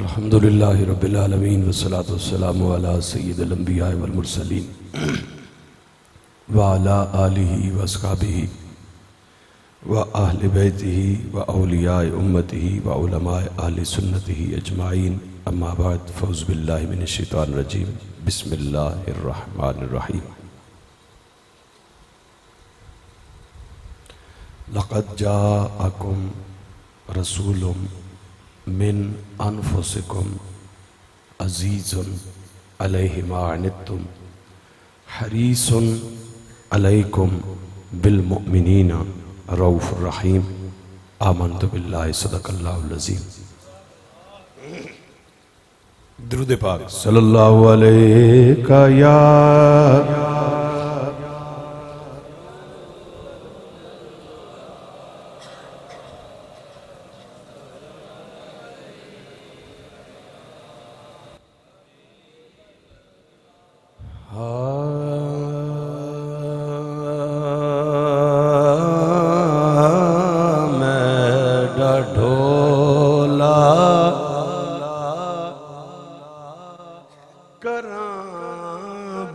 الحمدللہ رب العالمین والصلاة والسلام علی سید الانبیاء والمرسلین وعلی آلہ واصحابہ وآہل بیتہ واولیاء امتہ وعلماء اہل سنتہ اجمعین اما بعد فاعوذ باللہ من الشیطان الرجیم بسم اللہ الرحمن الرحیم لقد جاءکم رسول من انفسکم عزیز علیہ ما عنتم حریص علیکم بالمؤمنین رؤوف الرحیم آمنت باللہ صدق اللہ العظیم۔ درود پاک صلی اللہ علیہ یا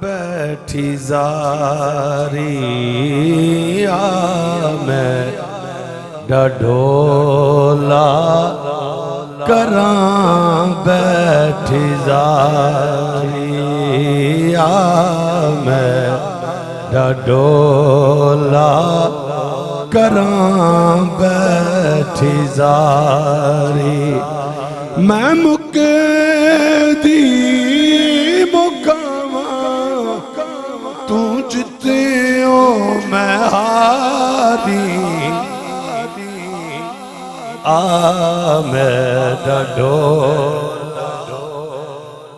بیٹھی زاری میں ڈڈولا کراں بیٹھی زاری میں ڈڈولا کراں بیٹھی زاری میں مکدی میں ہاری میں ڈڈولا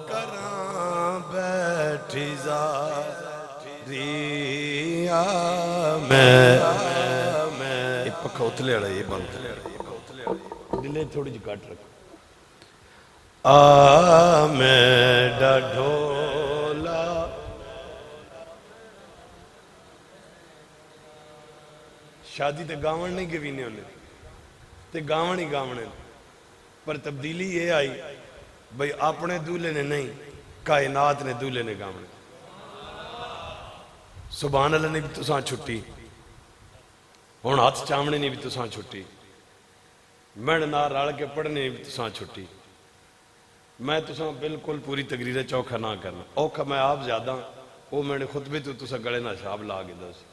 کراں بیٹھی زاری میں پکھا اتلے اڑا یہ بند دلے تھوڑی جی کاٹ رکھو میں ڈڈولا شادی تے گاون نہیں گوینے ہونے تے گاون ہی گاونے پر تبدیلی یہ آئی بھئی اپنے دولے نے نہیں کائنات نے دولے نے گاونے سبحان اللہ نے بھی تساں چھٹی ہون ہاتھ چامنے نے بھی تساں چھٹی میں نار رال کے پڑھنے نے بھی تساں چھٹی میں تساں بالکل پوری تقریر چوکھا نہ کرنا اوکھا میں آپ زیادہ وہ میں نے خطبے تو تساں گڑے نہ شاب لا گے دا سی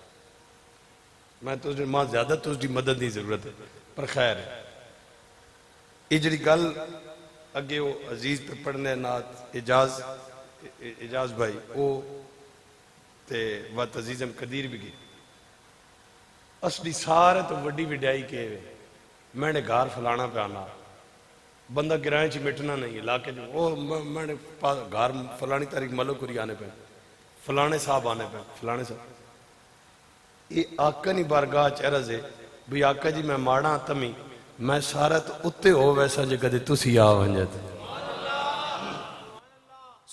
میں تجھے ماں زیادہ تجھے مدد نہیں ضرورت ہے پر خیر ہے اجڑی گل اگے وہ عزیز پہ پڑھنے نات اجاز بھائی وہ تے وقت عزیزم قدیر بھی گئی اصلی سارے تو وڈی وڈائی کے ہوئے میں نے گھار فلانا پہ آنا بندہ گرائیں چی مٹنا نہیں علاقے جو میں نے گھار فلانی تاریخ ملک کری آنے پہ فلانے صاحب آنے پہ فلانے صاحب یہ آقا نہیں بارگاہ چہرز ہے بھی آقا جی میں ماڑا تمی میں سارا تو اتے ہو ویسا جے کدے تسی آ ونجت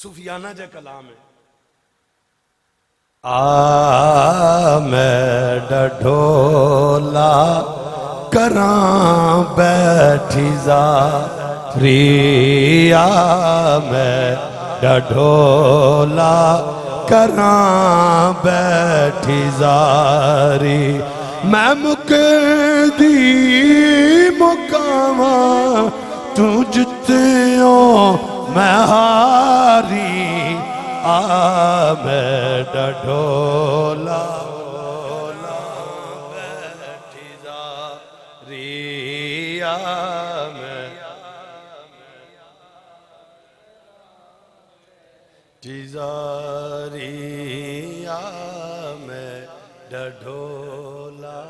صوفیانہ جے کلام ہے میں ڈڈولا کراں بیٹھی زاری میں ڈڈولا کراں بیٹھی زاری میں مکدی مقاماں تو جتیوں میں ہاری میں ڈڈولا بیٹھی زاری میں جزاری میں ڈڈولا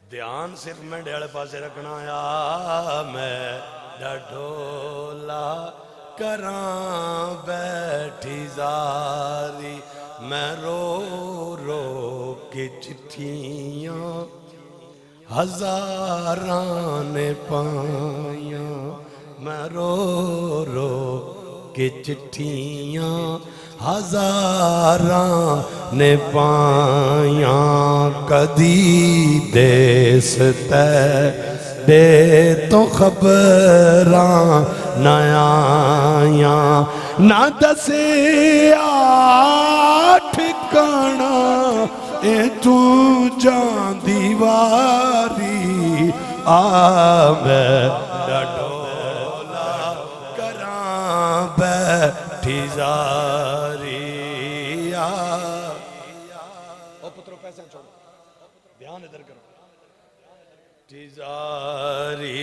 دھیان صرف میں ڈیڑھ پاسے رکھنا یا میں ڈڈولا کراں بیٹھی زاری میں رو رو کے چٹھیاں ہزاراں نے پائیاں میں رو رو کے چٹھیاں ہزاراں نے پائیاں کدی دیس تے دے تو خبراں نہ آیاں نہ دسیا ٹھکانا اے تو جان دیواری آ میں ڈڈولا کراں بیٹھی زاری آ پترو پیسے چھوڑو دھیان ادھر کرو تیزاری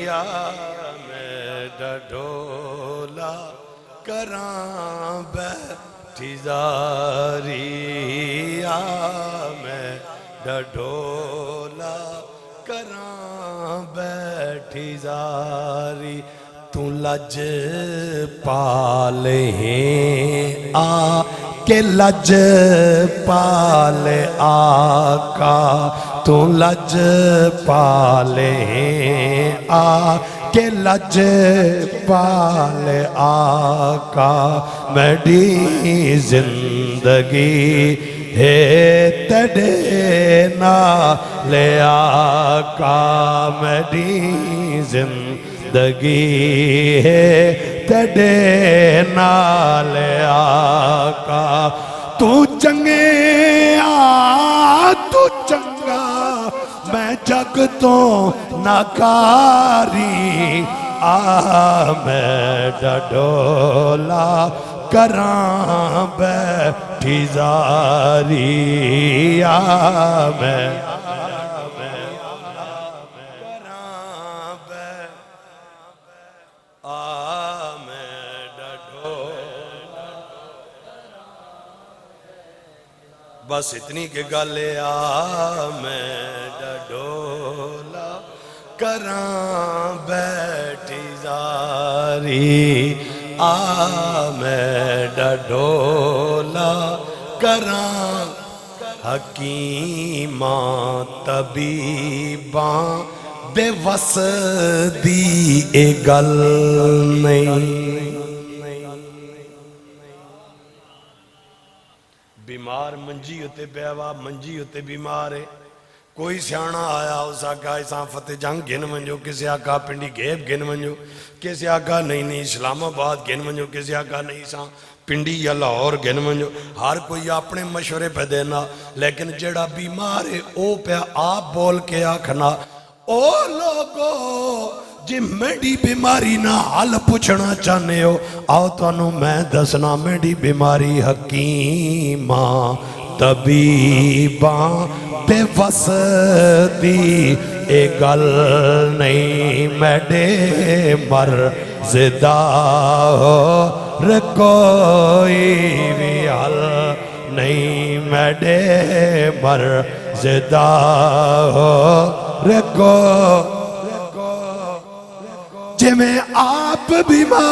آ میں ڈڈولا کراں بیٹھی زاری آ میں ڈڈولا کراں بیٹھی زاری تو لج پالے ہیں آ کہ لج پالے آقا تو لج پالے آ کہ لج پالے آقا میری زندگی ہے تیرے نال آقا میری زندگی ہے تیرے نال آقا تو چنگے تو چنگا میں جگ تو ناکاری آ میں ڈڈولا کراں بیٹھی زاری آ میں بس اتنی کہ گلے آ میں ڈڈولا کراں بیٹھی زاری آ میں ڈڈولا کراں حکیماں طبیباں بے وس دی اے گل نہیں بیمار منجی ہوتے بیوہ منجی ہوتے بیمار ہے کوئی سیانا آیا اس آقا ایسان فتح جنگ گن منجو کسی آقا پنڈی گیب گن منجو کسی آقا نہیں اسلام آباد گن منجو کسی آقا نہیں ایسان پنڈی یا لاہور گن منجو ہر کوئی اپنے مشورے پہ دینا لیکن جڑا بیمار ہے او پہ آپ بول کے آکھنا او لوگو جی میری بیماری نہ حال پوچھنا چاہنے ہو آؤ تو انہوں میں دسنا میری بیماری حکیماں طبیباں بے وس دی اے گل نہیں میڈے مرزدہ ہو رکوئی بھی حل نہیں میڈے مرزدہ ہو رکوئی جے میں آپ بیمار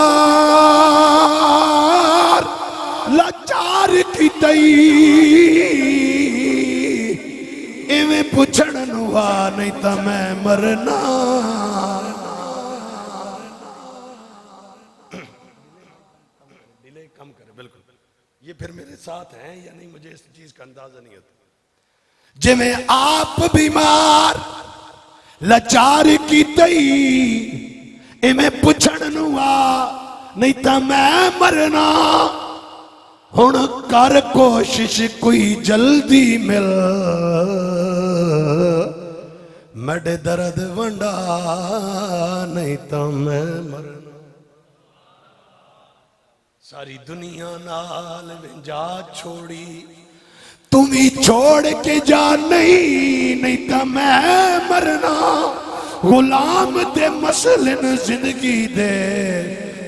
لاچار کی تئی ایویں پوچھن نوا نہیں تا میں مرنا ڈیلے کم کرے بالکل یہ پھر میرے ساتھ ہیں یا نہیں مجھے اس چیز کا اندازہ نہیں ہوتا جے میں آپ بیمار لاچار کی تئی میں پوچھن نوا نہیں تا میں مرنا ہن کر کوشش کوئی جلدی مل میڈے درد ونڈا نہیں تا میں مرنا ساری دنیا نال جا چھوڑی تمہیں چھوڑ کے جا نہیں تا میں مرنا غلام دے مسلن زندگی دے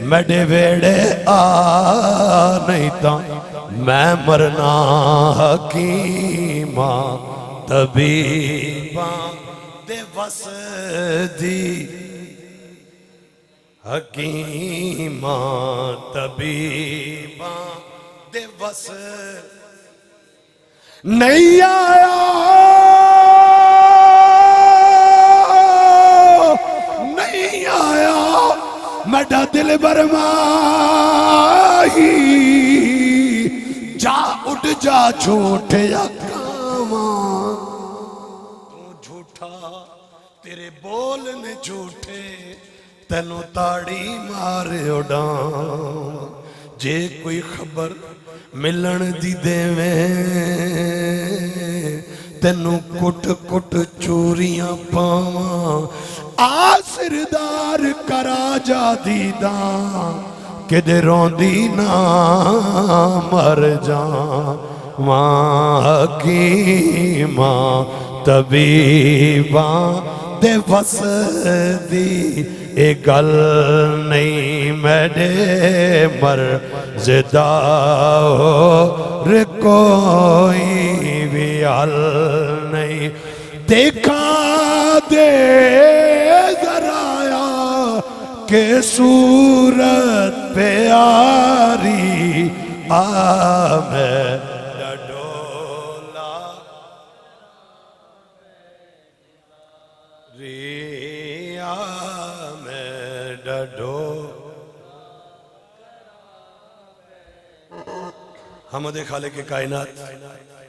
میڈے ویڑے آ نہیں تا میں مرنا حکیماں طبیباں دے وس دی حکیماں طبیباں دے وس نہیں آیا میڈا دل برمائی جا اٹھ جا جھوٹے یا کاما تو جھوٹا تے تیرے بول نے جھوٹے تینوں تاڑی مار اڈاں جے کوئی خبر ملن دی دیویں تینوں کٹ کٹ چوریاں پاواں آسردار کرا جا دیداں کہ دے روندی نہ مر جاں ماں حکیماں طبیباں دے وس دی اے گل نہیں میڈے مرزدہ اور کوئی بھی حل نہیں دیکھا دے ذرایا کہ صورت پیاری آمین حمد خالق کائنات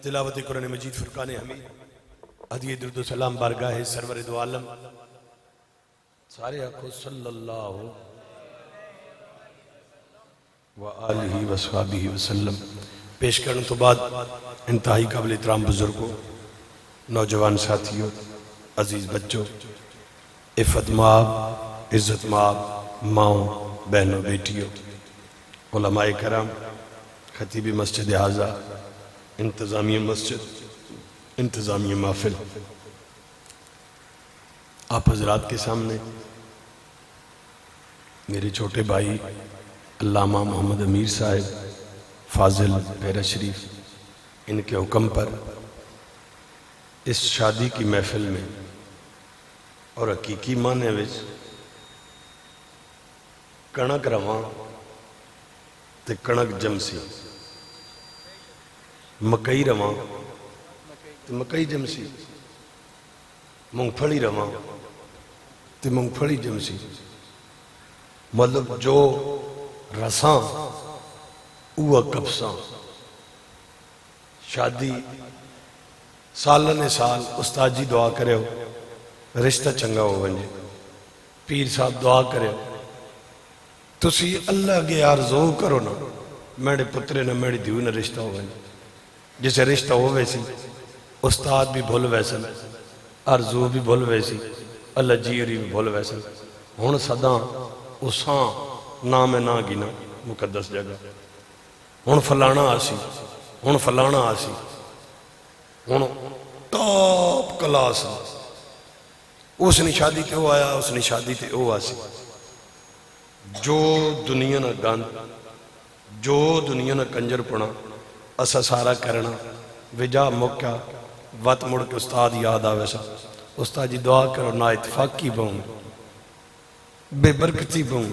تلاوت قرآن مجید فرقان حمید ہدیہ درود و سلام بارگاہ سرور دو عالم سارے آنکھوں صلی اللہ وآلہ وصحابہ وسلم پیش کرنے تو بعد انتہائی قابل احترام بزرگوں نوجوان ساتھیوں عزیز بچوں عفت مآب عزت مآب ماؤں بہنوں بیٹیوں علماء کرام خطیب مسجد حاضہ انتظامی مسجد انتظامی محفل آپ حضرات کے سامنے میرے چھوٹے بھائی علامہ محمد امیر صاحب فاضل غیرہ شریف ان کے حکم پر اس شادی کی محفل میں اور حقیقی معنی وچ کنک رواں تے کنک جمسی مکئی رواں تے مکئی جمسی مونگ پھلی رواں تے مونگ پھلی جمسی مطلب جو رساں اوہ کپساں شادی سالن سال استاد جی دعا کرے ہو رشتہ چنگا ہو بنجے پیر صاحب دعا کرے ہو تسی اللہ کے آرزو کرو نا میرے پترے نہ میری دیو نہ رشتہ ہو بنجے جسے رشتہ ہو ویسی استاد بھی بھول ویسن آرزو بھی بھول ویسی اللہ جیری بھی بھول ویسن ہون صداں اساں نام نا گینا مقدس جگہ ہون فلانا آسی ہون فلانا آسی ہون ٹاپ کلاس اس نے شادی تے ہو آیا اس نے شادی تے ہو آسی جو دنیا نہ گاند جو دنیا نہ کنجر پڑا اسا سارا کرنا وجہ موقع وقت مڑ کے استاد یاد آوے سا استاد جی دعا کرو نا اتفاقی بہوں بے برکتی بہوں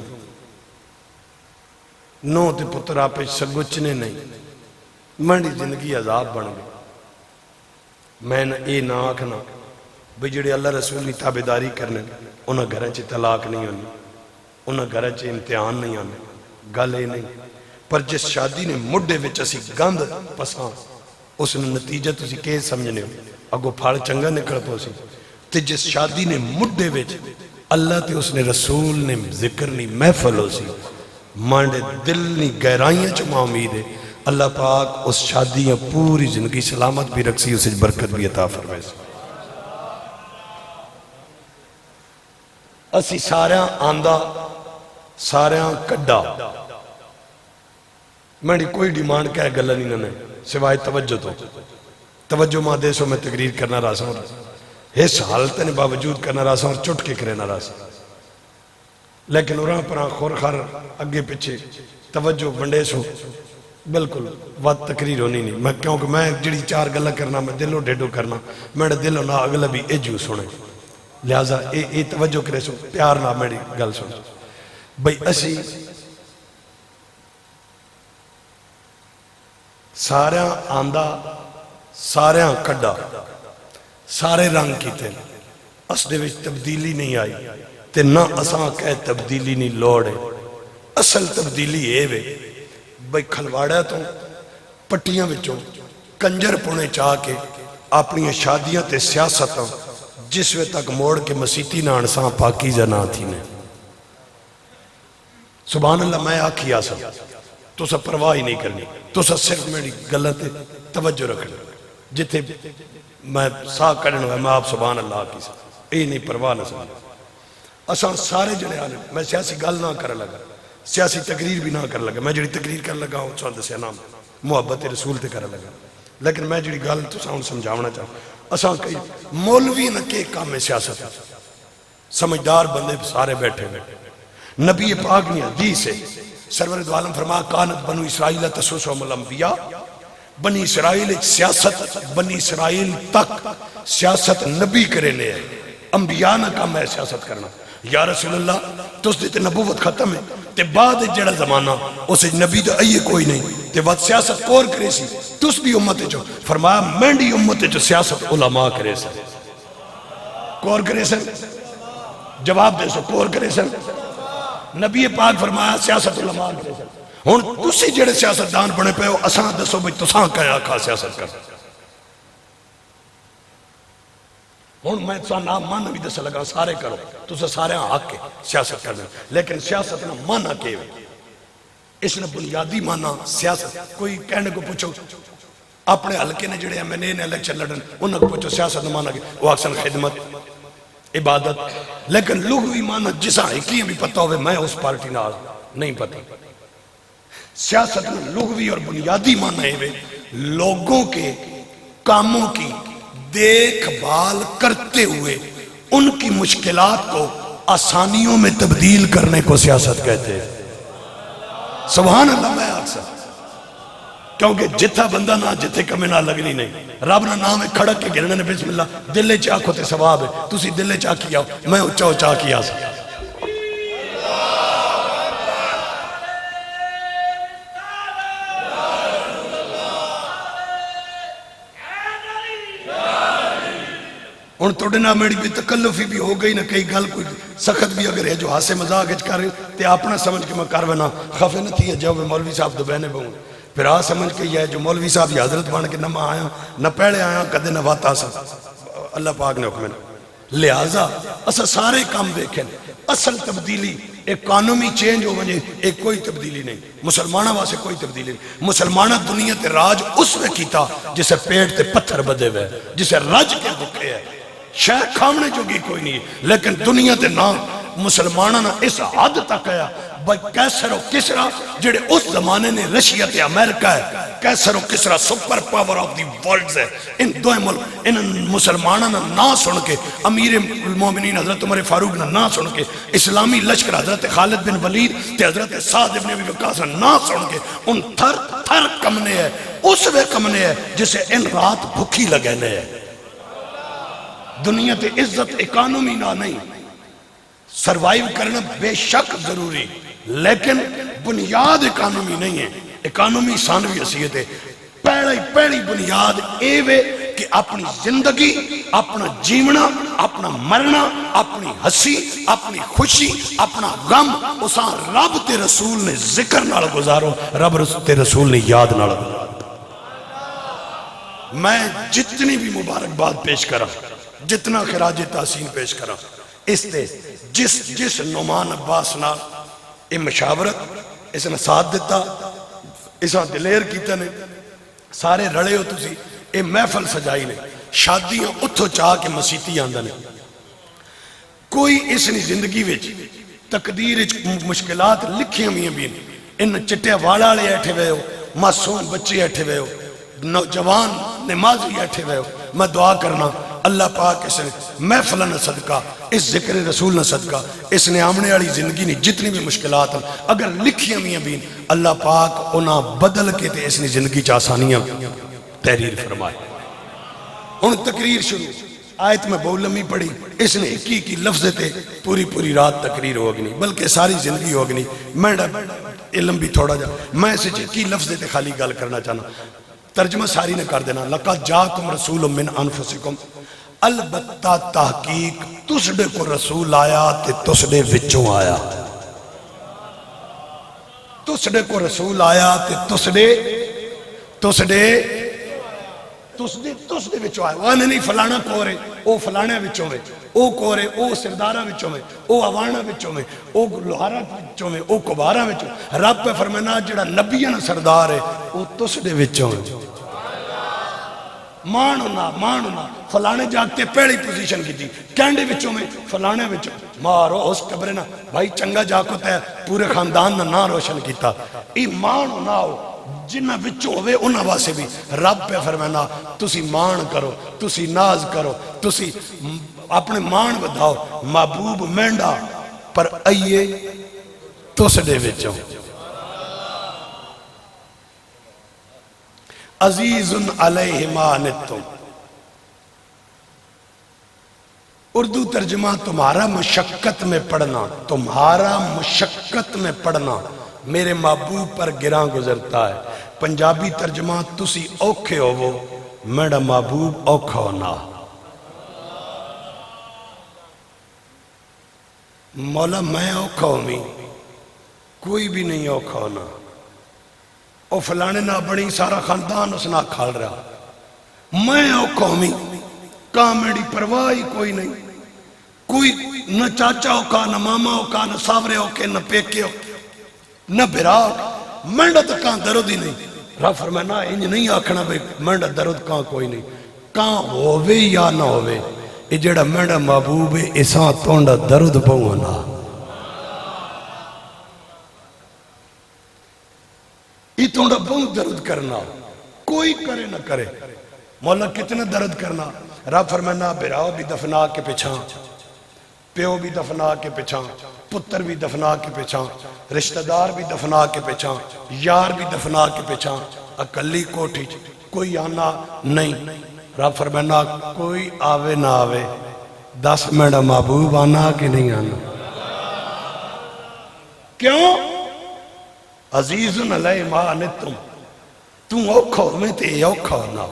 نو تے پتر آپے سگوچنے نہیں مہنی زندگی عذاب بن گئی میں نے اے نہ آکھنا بجڑے اللہ رسول کی تابداری کرنے انہاں گھریں چے طلاق نہیں ہونی انہاں گھریں چے امتحان نہیں آنے گالے نہیں پر جس شادی نے مڈے وچ اسی گند پساں اس نے نتیجہ تسی کہے سمجھنے ہو اگو پھاڑ چنگا نکل پوسی تے جس شادی نے مڈے وچ اللہ تے اس نے رسول نے ذکر نہیں محفل ہو سی مانڈے دل نہیں گہرائیاں چما امید ہے اللہ پاک اس شادیاں پوری زندگی سلامت بھی رکھسی اسے برکت بھی عطا فرمائے سی اسی ساریاں آندہ ساریاں کڈا میری کوئی ڈیمانڈ کیا ہے گلہ نہیں نہ سوائے توجہ تو توجہ ماں دیسوں میں تقریر کرنا رہا سا اس حالت نے باوجود کرنا رہا سا اور چٹ کے کرنا رہا سا لیکن اُراں پران خور خار اگے پچھے توجہ بندے سو بلکل وقت تقریر ہونی نہیں میں کیونکہ میں جڑی چار گلہ کرنا میں دلوں ڈیڈو کرنا میرے دلوں نہ اگلہ بھی ایجو سنے لہذا اے توجہ کرے سو پیار نہ میری گل سنے بھئی اسی ساریاں آندہ ساریاں کڈا سارے رنگ کی تھے اس دے وچ تبدیلی نہیں آئی تے نہ اساں کہے تبدیلی نہیں لوڑے اصل تبدیلی اے وے بھئی کھلواڑا تو پٹیاں وچوں کنجر پونے چاہ کے اپنی شادیاں تے سیاستاں جس وے تک موڑ کے مسیتی نہ انسان پاکی جنا تھی نے سبحان اللہ میں آکھی آسا تو سا پرواہ ہی نہیں کرنی تو سا صرف میری غلط توجہ رکھنا جتے میں ساہ کرنے ہوئے میں آپ سبحان اللہ آکھی سا اے نہیں پرواہ نہ سبحان اساں سارے جنے آنے میں سیاسی گل نہ کر لگا سیاسی تقریر بھی نہ کر لگا میں جڑی تقریر کر لگا ہوں چاہتا سے نام محبت رسول تے کر لگا لیکن میں جڑی گل تو ساں سمجھاونا چاہتا اساں کئی مولوی نہ کے کام میں سیاست سمجھدار بندے سارے بیٹھے بیٹھے نبی پاک نے حدیث ہے سرور دو عالم فرمایا کانت بنو اسرائیل تسوسهم الانبیاء بنی اسرائیل سیاست بنی اسرائیل تک سیاست نبی کرے لے ہے انبیاء نہ کام ہے سیاست کرنا یا رسول اللہ تو اس دیتے نبوت ختم ہے تے بعد جڑا زمانہ اسے نبی تو آئیے کوئی نہیں تے بعد سیاست کور کرے سی تو اس بھی امت جو فرمایا مینڈی امت جو سیاست علماء کرے سی کور کرے سی جواب دے سو کور کرے سی نبی پاک فرمایا سیاست علماء کرے سی ہون تسی جڑے سیاست دان بنے پہ ہو اساں دسو بھئی تساں کیا آکھا سیاست کر ہون میں تساں نام مانا بھی دس لگا سارے کرو تساں سارے حق کے سیاست کرنے لیکن سیاست نہ مانا کے اس نے بنیادی مانا سیاست کوئی کہنے کو پوچھو اپنے حلقے نے جڑے میں نے الیکشن لڑن انہوں کو پوچھو سیاست نہ مانا کے وہ اکثر خدمت عبادت لیکن لغوی مانا جسا ایکیاں بھی پتہ ہوئے میں اس پارٹی نہ نہیں پتہ سیاست میں لغوی اور بنیادی معنی ہے لوگوں کے کاموں کی دیکھ بھال کرتے ہوئے ان کی مشکلات کو آسانیوں میں تبدیل کرنے کو سیاست کہتے ہیں سبحان اللہ میں اکثر کیونکہ جتھا بندہ نہ جتھے کمیں نہ لگنی نہیں رب نہ نام ہے کھڑک کے گرنے نے بسم اللہ دلے چاک ہوتے ثواب ہے تسی دلے چاک کیا ہو میں اچھا اچھا کیا سا اور توڑے نہ میری بھی تکلفی بھی ہو گئی نہ کئی گل کوئی سخت بھی اگر ہے جو ہاتھ سے مزاق اچ کر رہے تے اپنا سمجھ کے میں کرونا خفے نہ تھی ہے جب مولوی صاحب دو بہنے بہوں پھر آ سمجھ کے یہ ہے جو مولوی صاحب یہ حضرت بان کے نہ میں آیا نہ پہلے آیا کدے نہ واتا سا اللہ پاک نے حکم لہذا اسا سارے کام دیکھیں اصل تبدیلی اکانومی چینج ہو وجہ ایک کوئی تبدیلی نہیں مسلمانہ واسے کوئی تبدیلی نہیں مسلمانہ دنیا تے راج اس میں کیتا جسے پیٹ تے پتھر بدے ہوئے جسے رج کے بکے ہے شاہ کھامنے جو گی کوئی نہیں لیکن دنیا تے نام مسلمانہ نہ اس حد تک آیا بھائی کیسر و کسرا جڑے اس زمانے نے رشیا تے امریکہ ہے کیسر و کسرا super power of the worlds ہے ان دو ملک ان مسلمانہ نہ سن کے امیر المومنین حضرت عمر فاروق نہ سن کے اسلامی لشکر حضرت خالد بن ولید تے حضرت سعد بن ابی وقاص نہ سن کے ان تھر تھر کمنے ہے اس وے کمنے ہے جسے ان رات بھوکی لگنے ہے دنیا تے عزت اکانومی نہ نہیں سروائیو کرنا بے شک ضروری لیکن بنیاد اکانومی نہیں ہے اکانومی ثانوی حیثیت ہے پہلی بنیاد ایوے کہ اپنی زندگی اپنا جیونا اپنا مرنا اپنی ہنسی اپنی خوشی اپنا غم اساں رب تے رسول نے ذکر نال گزارو رب تے رسول نے یاد نال گزارو میں جتنی بھی مبارکباد پیش کرا جتنا خراج تحسین پیش کرا اس تے جس نعمان عباس نال یہ مشاورت اس نے ساتھ دیتا اس نے دلیر کیتا نے سارے رڑے ہو تسی یہ محفل سجائی نے شادیاں اتھو چاہ کے مسیتی آندہ نے کوئی اس نے زندگی ویچ تقدیر مشکلات لکھی ہمیں بھی ان چٹے والا لے ایٹھے ہوئے ہو معصوم بچے ایٹھے ہوئے ہو نوجوان نمازی ایٹھے ہوئے ہو میں دعا کرنا اللہ پاک اس نے محفلہ نہ صدقہ اس ذکر رسول نہ صدقہ اس نے آمنے والی زندگی نے جتنی بھی مشکلات ہیں اگر لکھی ہمیں بھی اللہ پاک انہاں بدل کے تے اس نے زندگی چاہ آسانیاں تحریر فرمائے ان تقریر شروع آیت میں بہت لمبی پڑھی اس نے کی لفظ تے پوری رات تقریر ہو گئی بلکہ ساری زندگی ہو گئی میں علم بھی تھوڑا جا میں اسے کی لفظ تے خالی گل کرنا چاہنا ترجمہ ساری نے کر دینا لَقَدْ جَاءَكُمْ رَسُولٌ مِّنْ أَنفُسِكُمْ البتہ تحقیق تسڑے کو رسول آیا تے تسڑے وچوں آیا تسڑے کو رسول آیا تے تسڑے تس دے وچوں آئے وہ نہیں فلانا کورے او فلانے وچوں میں او کورے او سردارہ وچوں میں او عوانہ وچوں میں او لوہارہ وچوں میں او کبارہ وچوں رب پہ فرمانا جڑا نبیان سردار ہے او تس دے وچوں میں مانونا فلانے جاگتے پہلی پوزیشن کی تھی کینڈے وچوں میں فلانے وچوں مارو اس قبرے نا بھائی چنگا جاکو تے پورے خاندان نا روشن کیتا ای مانونا ہو جنہ وچوں ہوئے انہاں واسے بھی رب پہ فرمانا تسی مان کرو تسی ناز کرو تسی اپنے مان بدھاؤ محبوب مینڈا پر آئیے تس دے وچوں عزیز علیہ ما عنتم اردو ترجمہ تمہارا مشقت میں پڑھنا میرے محبوب پر گراں گزرتا ہے پنجابی ترجمہ تسی اوکھے ہو میرا محبوب اوکھا ہونا مولا میں اوکھا ہومی کوئی بھی نہیں اوکھا ہونا او فلانے نہ بڑی سارا خاندان اس نہ کھال رہا میں اوکھا ہومی کہاں میری پرواہی کوئی نہیں کوئی نہ چاچا اوکھا نہ ماما اوکھا نہ ساورے اوکھے نہ پیکے اوکھے نہ بھرا اوکھا منڈا تو کہاں درد ہی نہیں رب فرمانا انج نہیں آکھنا بھئی منڈا درد کہاں کوئی نہیں کہاں ہووے یا نہ ہووے یہ جڑا منڈا محبوب ہے اساں تونڈا درد پہونا یہ تونڈا بہت درد کرنا کوئی کرے نہ کرے مولا کتنا درد کرنا رب فرمانا بھراؤ بھی دفنا کے پچھاں پیو بھی دفنا کے پچھاں پتر بھی دفنا کے پچھاں رشتہ دار بھی دفنا کے پچھاں یار بھی دفنا کے پچھاں اکلی کوٹھی کوئی آنا نہیں رب فرمانا کوئی آوے نہ آوے 10 میرا محبوب آنا کہ نہیں آنا کیوں عزیز علیہ ما عنتم تم اوکھا ہو میں تے اوکھا ہونا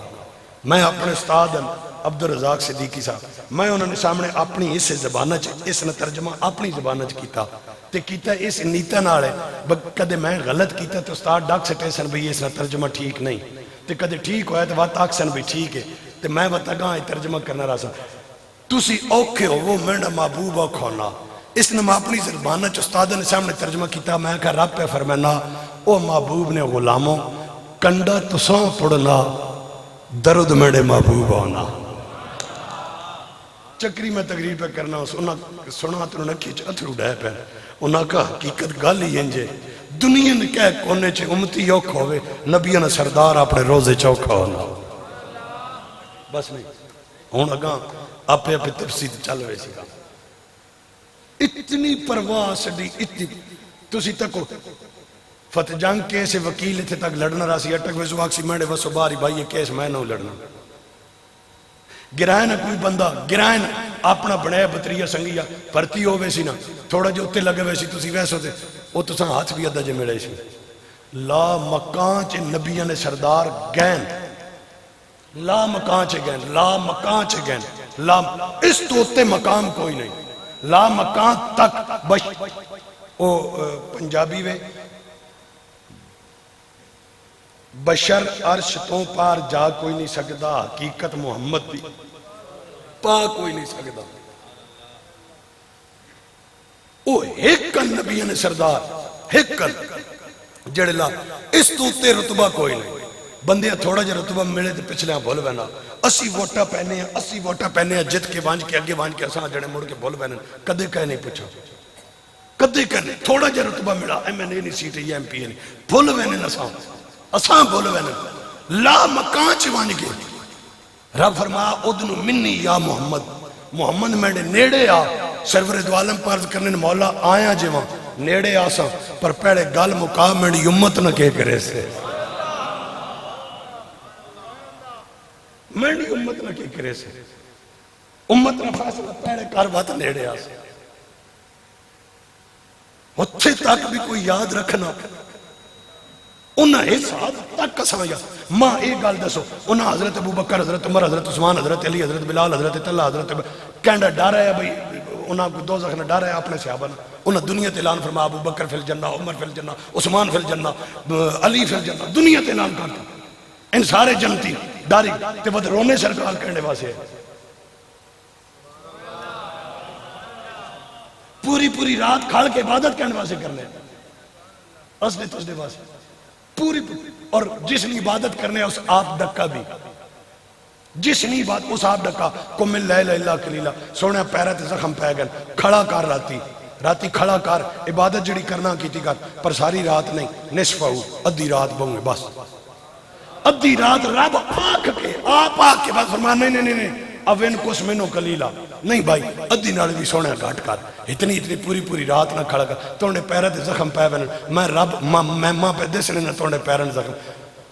میں اپنے استاد عبدالرزاق صدیقی صاحب میں انہوں نے سامنے اپنی اس زبانہ اس نے ترجمہ اپنی زبانہ کیتا تے کیتا اس نیتا نالے کدے میں غلط کیتا تو استاد ڈاک سٹے سن بھئی اس نے ترجمہ ٹھیک نہیں تے کدے ٹھیک ہویا تو وات آکھ سن بھی ٹھیک ہے تے میں بتا گاں ترجمہ کرنا رہا سا تسی اوکھے ہو وہ میرا محبوب اوکھا ہونا اس نے میں اپنی زبانہ استاد نے سامنے ترجمہ کیتا میں کہا رب پہ فرمانا او محبوب نے غلاموں کنڈا تساں پڑھنا درد میرے محبوب ہونا چکری میں تقریر پہ کرنا سنا تو انہوں نے کھیچ اتھرو ڈائے پہ انہوں نے کہا حقیقت گالی انجے دنیا نے کہہ کونے چھے امتی یوکھ ہوئے نبیان سردار اپنے روزے چوکھا ہونا بس نہیں ہون اگاں اپنے تفسیر چل رہے سی اتنی پرواہ سڈی اتنی تسی تکو فتح جنگ کیسے وکیل تھے تک لڑنا رہا سی اٹک ویسو آکسی میڈے وسو باری بھائی یہ کیس میں نہ لڑنا گرائن کوئی بندہ گرائن اپنا بڑھائے بطریہ سنگیا پرتی ہو ویسی نا تھوڑا جو اتے لگے ویسی تسی ویسو تھے وہ تو ساں ہاتھ بھی ادھا جے میڑے سی لا مکان چے نبیان سردار گین لا مکان چے گین لا مکان چے گین اس تو اتے مقام کوئی نہیں لا مکان تک او پنجابی وے بشر عرش تو پار جا کوئی نہیں سکتا حقیقت محمد بھی پا کوئی نہیں سکتا او ہکن نبیان سردار ہکن جڑلا اس تو تے رتبہ کوئی نہیں بندیاں تھوڑا جا رتبہ ملے تے پچھلے بھول بینا 80 ووٹا پہنے ہیں جت کے وانج کے اگے وانج کے اساں جڑے مڑ کے بھول بینا کدے کہے نہیں پوچھا کدے کہے نہیں تھوڑا جا رتبہ ملا ایم این اے نہیں سیٹ یا ایم پی اے نہیں بھول بینے اساں بھول بینے لا مکان چوان کے رب فرمایا ادنو منی یا محمد میرے نیڑے آ سرور دوالم پارز کرنے مولا آیا جوان نیڑے آساں پر پہلے گل مقام میری امت نہ کے کرے سے میری امت نہ کے کرے سے امت نہ فاصلہ پہلے کاربات نیڑے آساں اتھے تک بھی کوئی یاد رکھنا انہاں حساب تک کساں یا ماں ایک گال دسو انہاں حضرت ابو بکر حضرت عمر حضرت عثمان حضرت علی حضرت بلال حضرت طلحہ حضرت کینڈا ڈر ہے بھئی انہاں کو دوزخ نے ڈر ہے اپنے صحابہ نے انہاں دنیا تے اعلان فرما ابو بکر فی الجنہ عمر فی الجنہ عثمان فی الجنہ علی فی الجنہ دنیا تے اعلان کرتا ان سارے جنتی ڈاری تے ود رونے سرکار کرنے واسے پوری رات کھڑ کے عبادت کرنے واسے کرنے اس نے تجھے واسے پوری اور جس نے عبادت کرنے اس آپ ڈکا بھی جس نے بات اس آپ ڈکا کم اللیل الا قلیلا سونے پیرہ تے زخم پہ گئے کھڑا کر راتی کھڑا کر عبادت جڑی کرنا کیتی کر پر ساری رات نہیں نصف ہو ادھی رات بہوں بس ادھی رات رب آکھ کے آپ آکھ کے بس فرمانا نہیں اوین کس منو قلیلا نہیں بھائی ادھی نال بھی سونے گھٹ کر اتنی پوری رات نہ کھڑا کر توڑے پیرہ تے زخم پہ بن میں رب میں ماں پہ دس لینا توڑے پیرن زخم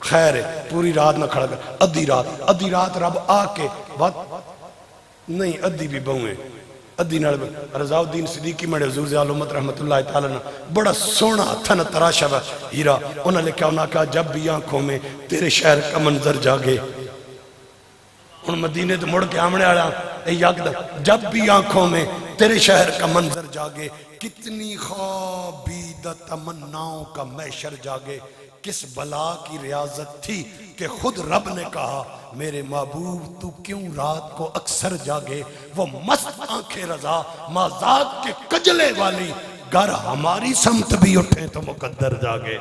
خیر ہے پوری رات نہ کھڑا کر ادھی رات رب آ کے بات نہیں ادھی بھی بہویں ادھی نال رضا الدین صدیقی مڑے حضور زیال امت رحمت اللہ تعالیٰ نے بڑا سونا تھن تراشا ہے ہیرا انہوں نے لکھا انہوں نے کہا جب بھی آنکھوں میں تیرے شہر کا منظر جاگے ان مدینے تو مڑ کے آمنے آڑا اے یقدہ جب بھی آنکھوں میں تیرے شہر کا منظر جاگے کتنی خوابیدہ تمناؤں کا محشر جاگے کس بلا کی ریاضت تھی کہ خود رب نے کہا میرے محبوب تو کیوں رات کو اکثر جاگے وہ مست آنکھیں رضا مازاد کے کجلے والی گر ہماری سمت بھی اٹھیں تو مقدر جاگے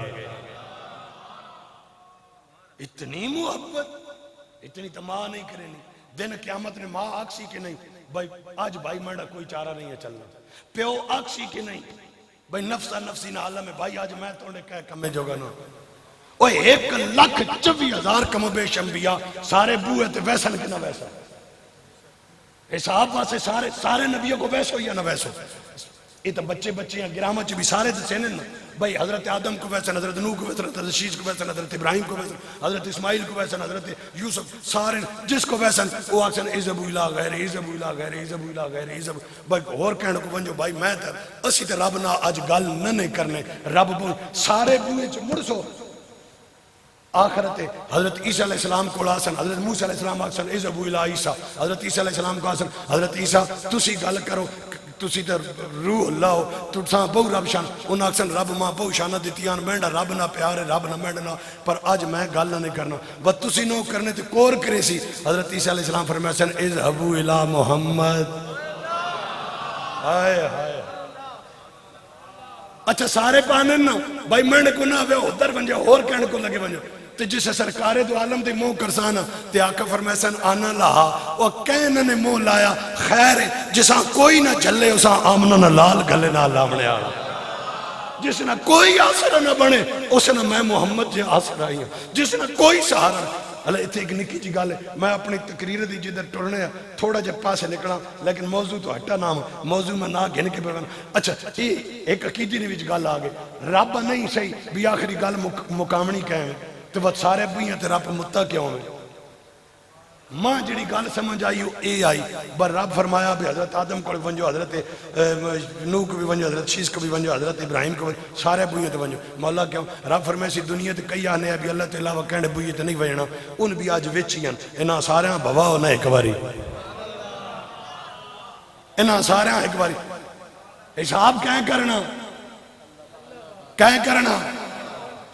اتنی محبت اتنی تماہ نہیں کرنی دن قیامت نے ماں آکسی کے نہیں بھائی آج بھائی مرنا کوئی چارہ نہیں ہے چلنا پیو آکسی کے نہیں بھائی نفسی نہ عالم ہے بھائی آج میں توڑے کہہ کمیں جو گا نا اوہ 1,24,000 کم و بیش انبیاء سارے بوئے تھے ویسا نہ ویسا حساب واسے سارے نبیوں کو ویسو یا نہ ویسو یہ تو بچے ہیں گرامہ چی بھی سارے تھے سینن بھائی حضرت آدم کو ویسن حضرت نوح کو ویسن حضرت شیش کو ویسن حضرت ابراہیم کو ویسن حضرت اسماعیل کو ویسن حضرت یوسف سارے جس کو ویسن وہ آکسن ایزبو الہ غیر ایزبو الہ غیر ایزبو الہ غیر ایزبو بھائی اور کہنے کو بنجو بھائی میں تر اسی تے رب نہ آج گل نہ کرنے رب بھائی سارے بوئے چھ مڑ سو آخرت حضرت عیسیٰ علیہ السلام کو آسن حضرت موسیٰ علیہ السلام آسن ایزبو الہ عیسیٰ حضرت عیسیٰ علیہ السلام کو آسن حضرت عیسیٰ تسی گل کرو تسی در روح اللہ ہو تو ساں بہو رب شان ان اکسن رب ماں بہو شانہ دیتیان مینڈا رب نہ پیارے رب نہ مینڈنا پر آج میں گل نہ کرنا وہ تسی نو کرنے تے کور کرے سی حضرت عیسیٰ علیہ السلام فرمائے سن اذهبوا الى محمد ہائے ہائے اچھا سارے پانن نا بھائی مینڈ کو نہ ہوئے ادھر بن جاؤ اور کہنے کو لگے بن جاؤ تے جسے سرکار دو عالم دے مو کرسانا تے آقا فرمیسن آنا لہا وہ کہنے نے مو لایا خیر جساں کوئی نہ چلے اساں آمنہ نہ لال گلے نہ لامنے آنا جس نہ کوئی آسرہ نہ بنے اس نہ میں محمد جے آسرہ آئی ہوں جس نہ کوئی سہارا اللہ اتھے ایک نکی جی گالے میں اپنی تقریر دی جدر ٹرنے تھوڑا جب پاسے نکلا لیکن موضوع تو ہٹا نام موضوع میں نہ گھن کے پڑھنا اچھا ایک عقیدی نے بھی گال آگے رب نہیں صحیح بھی آخری گال مقامنی کہیں تو وہ سارے بھی ہیں تیرا پہ متہ کیوں میں ماں جڑی گال سمجھ آئی ہو اے آئی بر رب فرمایا بھی حضرت آدم کو بھی ونجو حضرت نوح کو بھی ونجو حضرت شیس کو بھی ونجو حضرت ابراہیم کو بھی سارے بوئے تو ونجو مولا کیوں رب فرمائے سی دنیا تے کئی آنے ابھی اللہ تے علاوہ کہنے بوئے تے نہیں وجنا ان بھی آج ویچی ہیں انہاں سارے ہیں بھوا ہونا ایک باری انہاں سارے ہیں ایک باری حساب کہیں کرنا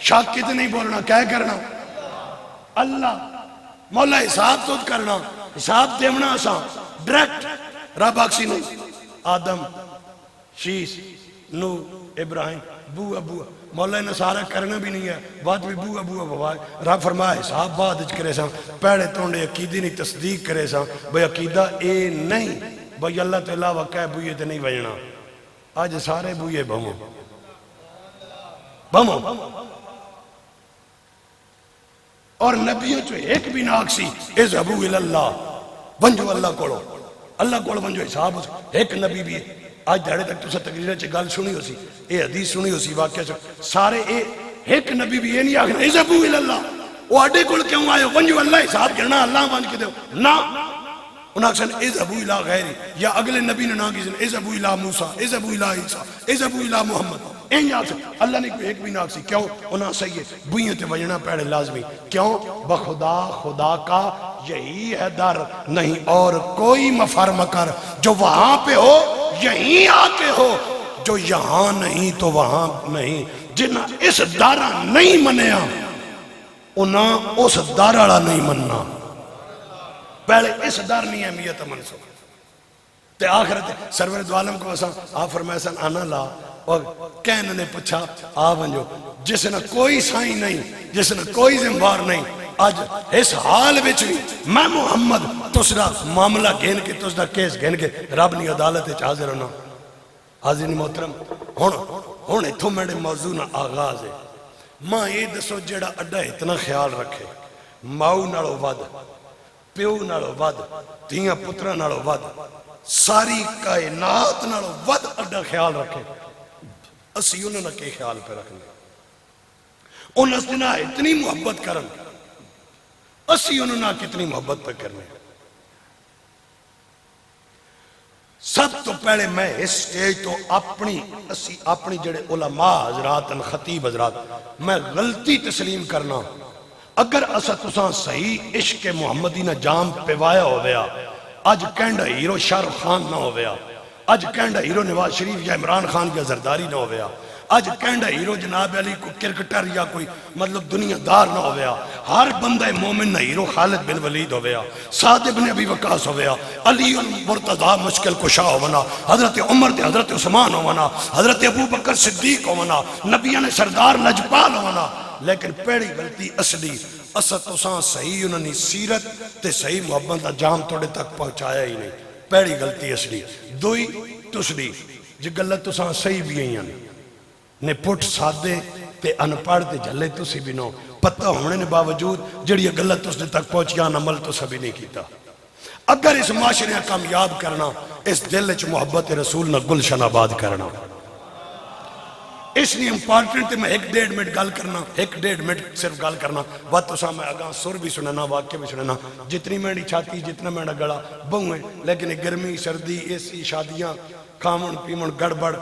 شاک کتے نہیں بولنا کیا کرنا اللہ مولا حساب تو کرنا حساب دیونا آسان ڈریکٹ رب آکسی نہیں آدم شیس نو ابراہیم بوہ مولا نے سارا کرنا بھی نہیں ہے بات بھی بوہ بوائے رب فرمائے حساب بات اچھ کرے ساں پیڑے توڑے عقیدی نہیں تصدیق کرے ساں بھئی عقیدہ اے نہیں بھئی اللہ تعالیٰ وقع بوئے تے نہیں وجنا آج سارے بوئے بھمو اور نبیوں جو ایک بھی ناکسی اذهبوا الى اللہ ونجو اللہ کوڑو ونجو حساب ایک نبی بھی ہے آج دھڑے تک تو سا تقریر چے گال سنی ہو سی اے حدیث سنی ہو سی واقعہ سارے ایک نبی بھی یہ نہیں آگنا اذهبوا الى اللہ وہ اڈے کوڑ کیوں آئے ونجو اللہ حساب کرنا اللہ مان کے دے نا انہاں کسن اذهبوا الى غیری یا اگلے نبی نے ناکی سن اذهبوا الى موسیٰ اذهبوا الى عیسیٰ اذهبوا الى محمد این یاد سے اللہ نے کوئی ایک بھی ناکسی کیوں انہاں صحیح ہے بوئیں تے وجنا پیڑے لازمی کیوں بخدا خدا کا یہی ہے در نہیں اور کوئی مفر مکر جو وہاں پہ ہو یہیں آکے ہو جو یہاں نہیں تو وہاں نہیں جنہاں اس دارہ نہیں منیا انہاں اس دارہ نہیں مننا پہلے اس در نہیں اہمیت منسوخ تے آخرت سرور دو عالم کو وسا آپ فرمائے سن آنا لا اور کہنے نے پوچھا آپ انجو جس نے کوئی سائیں نہیں جس نے کوئی ذمہوار نہیں آج اس حال بچ بھی میں محمد تسرا معاملہ گھن کے تسرا کیس گھن کے رب نی عدالت حاضر ہونا حاضرین محترم ہون اتھو میرے موضوع نہ آغاز ہے ماں یہ دسو جیڑا اڈا اتنا خیال رکھے ماؤ نالو ود پیو نالو ود دھیاں پترہ نالو ود ساری کائنات نالو ود اڈا خیال رکھے اسی انہوں نے کے خیال پہ رکھنے انہوں نے اتنی محبت کرن اسی انہوں نے کتنی محبت پہ کرنے سب تو پہلے میں اس سٹیج تو اپنی جڑے علماء حضرات خطیب حضرات میں غلطی تسلیم کرنا اگر اسا تساں صحیح عشق محمدی نہ جام پیوایا ہو گیا اج کینڈا ہیرو شاہ رخ خان نہ ہو گیا اج کینڈا ہیرو نواز شریف یا عمران خان کی زرداری نہ ہو گیا اج کینڈا ہیرو جناب علی کو کرکٹر یا کوئی مطلب دنیا دار نہ ہو گیا ہر بندہ مومن نہ ہیرو خالد بن ولید ہو گیا سعد بن ابی وقاص ہو گیا علی المرتضی مشکل کشا ہو ونا حضرت عمر تے حضرت عثمان ہو ونا حضرت ابو بکر صدیق ہو ونا نبیان سردار لجپال ہو ونا لیکن پیڑی غلطی اصلی اسا تساں صحیح انہوں نے سیرت تے صحیح محبت دا جام توڑے تک پہنچایا ہی نہیں پیڑی غلطی اصلی دوئی تسلی جی غلط تساں صحیح بھی ہیں نے پٹ سادے تے انپڑھ تے جھلے تسی بھی نو پتہ ہونے نے باوجود جڑی غلط تس نے تک پہنچیا عمل تو سبھی نہیں کیتا اگر اس معاشرے کامیاب کرنا اس دل وچ محبت رسول نہ گلشن آباد کرنا اس لیے امپارٹنٹ میں 1.5 منٹ گل کرنا 1.5 منٹ صرف گل کرنا بات تو میں اگاں سر بھی سننا واقع بھی سننا جتنی میری چھاتی جتنا میرا گلا بہویں لیکن گرمی سردی ایسی شادیاں کامن پیمن گڑبڑ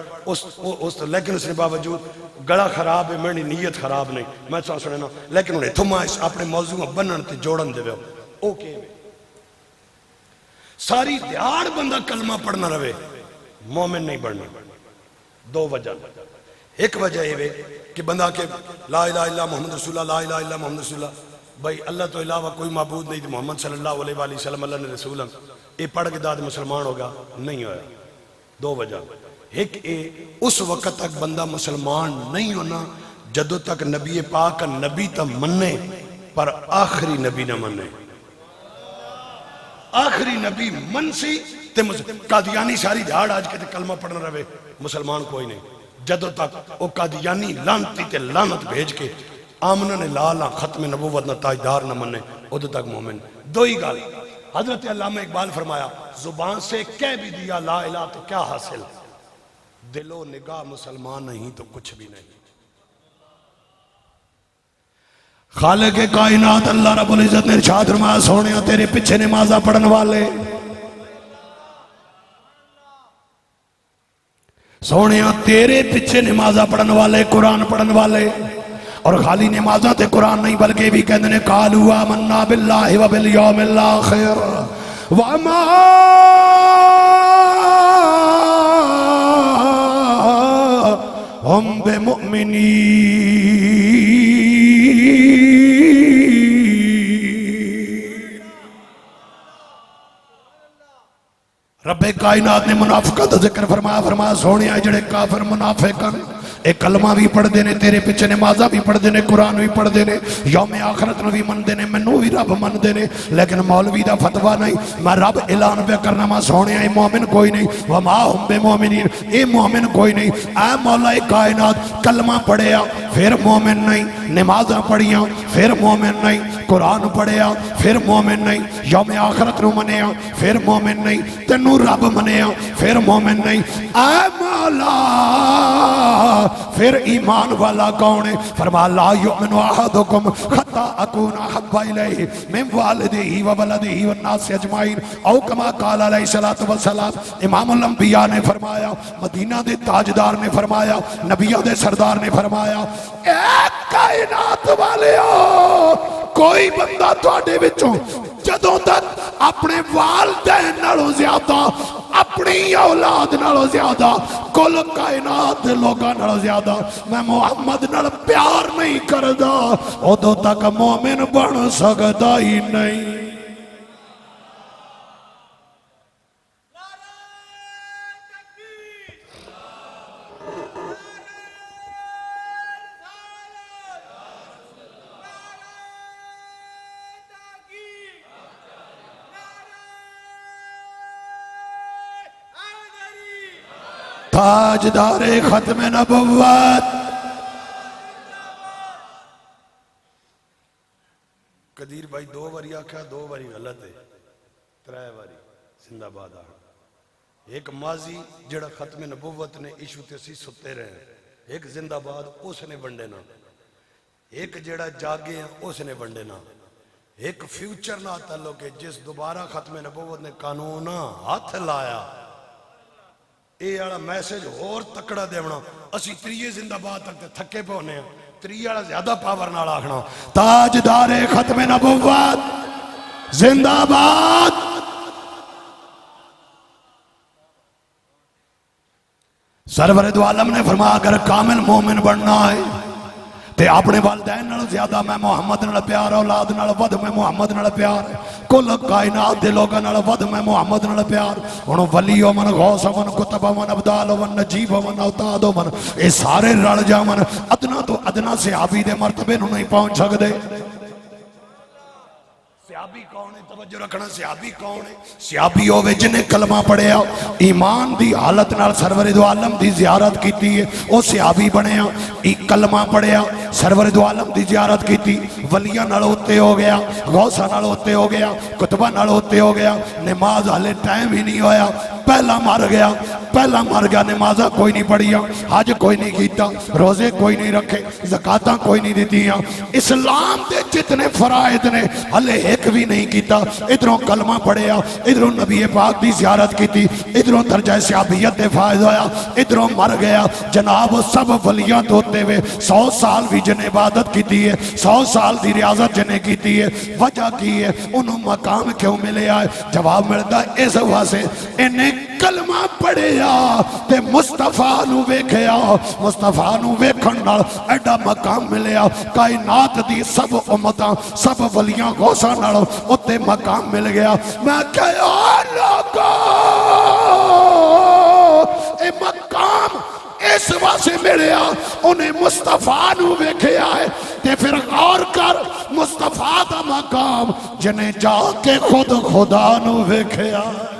لیکن اس نے باوجود گلا خراب ہے میری نیت خراب نہیں میں سا سننا لیکن انہیں تھما اس اپنے موضوع بنن تے جوڑن دے وے اوکے ساری دیار بندہ کلمہ پڑھنا رہے مومن نہیں بڑھنا دو وجہ ایک وجہ یہ کہ بندہ کہ لا الہ الا محمد رسول اللہ لا الہ الا محمد رسول اللہ بھائی اللہ تو علاوہ کوئی معبود نہیں محمد صلی اللہ علیہ وآلہ وسلم اللہ نے رسول یہ پڑھ کے داد مسلمان ہوگا نہیں ہویا دو وجہ ایک اس وقت تک بندہ مسلمان نہیں ہونا جدو تک نبی پاک کا نبی تا مننے پر آخری نبی نہ مننے آخری نبی من سی قادیانی ساری دھاڑ آج کے کلمہ پڑھنا رہے مسلمان کوئی نہیں جدو تک وہ قادیانی لانتی تے لانت بھیج کے آمنہ نے لالا ختم نبوت نہ تاجدار نہ مننے ادھو تک مومن دو ہی گال حضرت علامہ اقبال فرمایا زبان سے کہہ بھی دیا لا الہ تو کیا حاصل دل و نگاہ مسلمان نہیں تو کچھ بھی نہیں خالق کائنات اللہ رب العزت نے ارشاد فرمایا سونیا تیرے پیچھے نمازہ پڑھن والے سونیا تیرے پیچھے نمازہ پڑھن والے قرآن پڑھن والے اور خالی نمازہ تے قرآن نہیں بلکہ بھی کہنے نے قالوا آمنا باللہ و بالیوم الآخر وما ہم بمؤمنین رب کائنات نے منافقت ذکر فرمایا سونیا جڑے کافر منافقن ایک کلمہ بھی پڑھ دینے تیرے پیچھے نمازہ بھی پڑھ دینے قرآن بھی پڑھ دینے یوم آخرت نو بھی من دینے منو بھی رب من دینے لیکن مولوی دا فتوہ نہیں میں رب اعلان پہ کرنا میں سونیا اے مومن کوئی نہیں وما ہم بے مومنین اے مومن کوئی نہیں اے مولا کائنات کلمہ پڑھیا پھر مومن نہیں نمازہ پڑھیا پھر مومن نہیں قرآن پڑھیا پھر مومن نہیں یوم آخرت نو منیا پھر مومن نہیں تنو رب منیا پھر مومن نہیں اے مولا پھر ایمان والا کون ہے فرما لا یؤمن احدکم حتی اکون احب الیہ من والدہ و ولدہ والناس اجمعین او کما قال علیہ الصلوۃ والسلام امام الانبیاء نے فرمایا مدینہ دے تاجدار نے فرمایا نبیوں دے سردار نے فرمایا اے کائنات والیو کوئی بندہ تواڈے وچوں جدوں تک اپنے والدین نالوں زیادہ اپنی اولاد نالوں زیادہ کل کائنات لوگاں نالوں زیادہ میں محمد نال پیار نہیں کردا ادوں تک مومن بن سکدا ہی نہیں تاجدار ختم نبوت قدیر بھائی دو باری آکھا دو باری غلط ہے ترائے باری زندہ باد آ ایک ماضی جڑا ختم نبوت نے ایشو تے سی ستے رہے ایک زندہ باد اس نے ونڈے نا ایک جڑا جاگے ہیں اس نے ونڈے نا ایک فیوچر نہ تعلق ہے جس دوبارہ ختم نبوت نے قانون ہاتھ لایا اے والا میسج اور تکڑا دیونا اسی تریے زندہ باد تک تھکے پہ ہونے ہیں تریے والا زیادہ پاور نہ آکھنا تاجدار ختم نبوت زندہ باد سرور دو عالم نے فرمایا اگر کامل مومن بننا ہے تے اپنے والدین نال زیادہ میں محمد نال پیار اولاد نال ود میں محمد نال پیار کل کائنات دے لوگاں نال ود میں محمد نال پیار ہن ولی و من غوث و من کتب و من ابدال و من نجیب و من اوتاد و من اے سارے رل جاون ادنا تو ادنا صحابی دے مرتبے نوں نہیں پہنچ سکدے صحابی کون ہے توجہ رکھنا صحابی کون ہے صحابی ہوئے جنہیں کلمہ پڑھیا ایمان دی حالت نال سرور دو عالم دی زیارت کیتی ہے او صحابی بنیا کلمہ پڑھیا سرور دو عالم دی زیارت کیتی ولیاں نال ہوتے ہو گیا غوثہ نال ہوتے ہو گیا کتبہ نال ہوتے ہو گیا نماز حالے ٹائم ہی نہیں ہویا پہلا مر گیا نمازہ کوئی نہیں پڑھیا حج کوئی نہیں کیتا روزے کوئی نہیں رکھے زکاتاں کوئی نہیں دیتیاں اسلام دے جتنے فرائض نے ہلے ایک بھی نہیں کیتا ادھروں کلمہ پڑھیا ادھروں نبی پاک دی زیارت کیتی ادھروں درجہ صحابیت دے فائز ہویا ادھروں مر گیا جناب سب ولیاں ہوتے ہوئے 100 سال بھی جن عبادت کیتی ہے 100 سال دی ریاضت جنے کیتی ہے وجہ کی ہے انہوں مقام کیوں ملے آئے جواب ملتا ہے اس واسے انہیں کلمہ پڑھیا تے مصطفیٰ نو ویکھیا مصطفیٰ نو ویکھن نال ایڈا مقام ملیا کائنات دی سب امتاں سب ولیاں غوثاں نال اتے مقام مل گیا میں کہا لوگو اے مقام اس واسے ملیا انہیں مصطفیٰ نو ویکھیا ہے تے پھر غور کر مصطفیٰ دا مقام جنہیں جا کے خود خدا نو ویکھیا ہے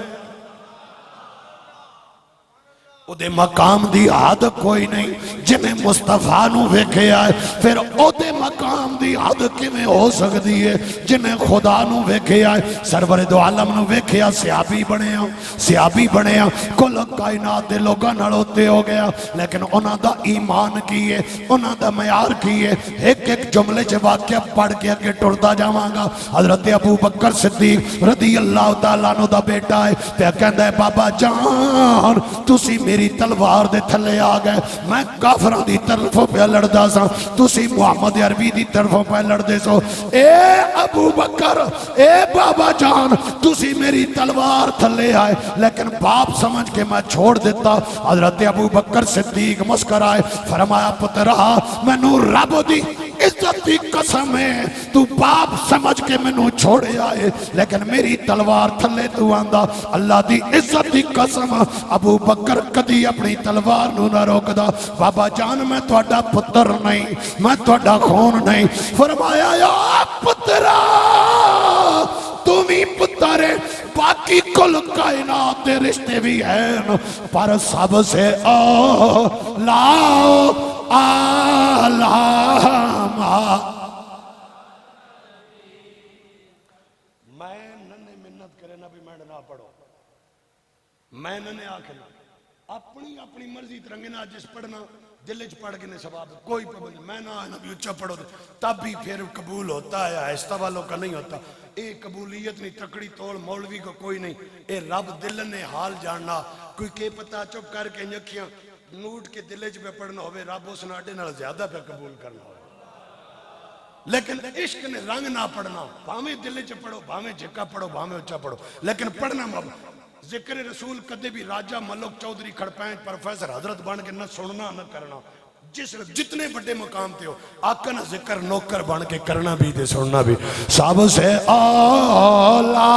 او دے مقام دی حد کوئی نہیں جنہیں مصطفیٰ نو ویکھیا ہے پھر او دے مقام دی حد کیویں ہو سکتی ہے جنہیں خدا نو ویکھیا ہے سرور دو عالم نو ویکھیا صحابی بنیا کل کائنات دے لوگاں نال ہوتے ہو گیا لیکن انہاں دا ایمان کی ہے انہاں دا معیار کی ہے ایک ایک جملے چ واقعہ پڑھ کے اگے ٹردا جاواں گا حضرت ابو بکر صدیق رضی اللہ تعالیٰ عنہ دا بیٹا ہے پہ کہندا ہے بابا جان تسی میری تلوار دے تھلے آ گئے میں کافران دی طرفوں پہ لڑدا سا تسی محمد عربی دی طرفوں پہ لڑدے سو اے ابو بکر اے بابا جان تسی میری تلوار تھلے آئے لیکن باپ سمجھ کے میں چھوڑ دیتا حضرت ابو بکر صدیق مسکرائے فرمایا پترا میں نو رب دی عزت دی قسم ہے تو باپ سمجھ کے میں نو چھوڑے آئے لیکن میری تلوار تھلے تو آندہ اللہ دی عزت دی قسم ابو بکر کدی اپنی تلوار نو نہ روکدا بابا جان میں توڑا پتر نہیں میں توڑا خون نہیں فرمایا یا پترا تمہیں پتر ہے باقی کل کائنات دے رشتے بھی ہیں پر سب سے میں ننے منت کرے نہ بھی میں نہ پڑھو میں ننے آکھنا اپنی مرضی ترنگے نہ جس پڑھنا دلچ پڑھ کے سواب کوئی پابند میں نہ آنا بھی اچھا پڑھو تب بھی پھر قبول ہوتا ہے آہستہ والوں کا نہیں ہوتا اے قبولیت نہیں تکڑی توڑ مولوی کو کوئی نہیں اے رب دل نے حال جاننا کوئی کے پتا چپ کر کے نکھیاں نوٹ کے دلچ پہ پڑھنا ہوئے رب اس ناٹے نال زیادہ پہ قبول کرنا ہوئے لیکن عشق نے رنگ نہ پڑھنا بھامیں دلچ پڑھو بھامیں جھکا پڑھو بھامیں اچھا پڑھو لیکن پڑھنا ذکر رسول کدے بھی راجہ ملک چودھری کھڑپین پروفیسر حضرت بن کے نہ سننا نہ کرنا جتنے بڑے مقام تے ہو آقا نہ ذکر نوکر بن کے کرنا بھی تے سننا بھی سب سے اولا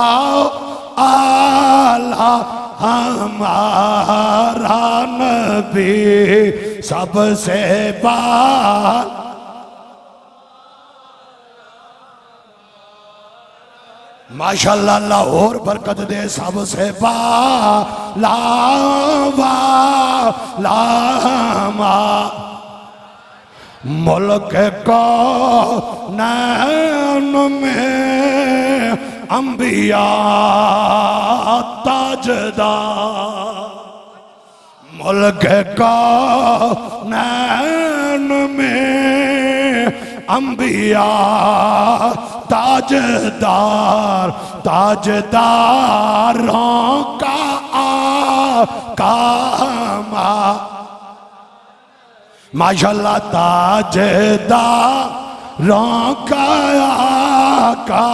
ہمارا نبی سب سے بال ماشاءاللہ لاہور برکت دے سب سے لاما ملک کو نین میں انبیاء تاجدار ملک کا نین میں انبیاء تاجدار تاجداروں کا آقا ماشاءاللہ تاجداروں کا آقا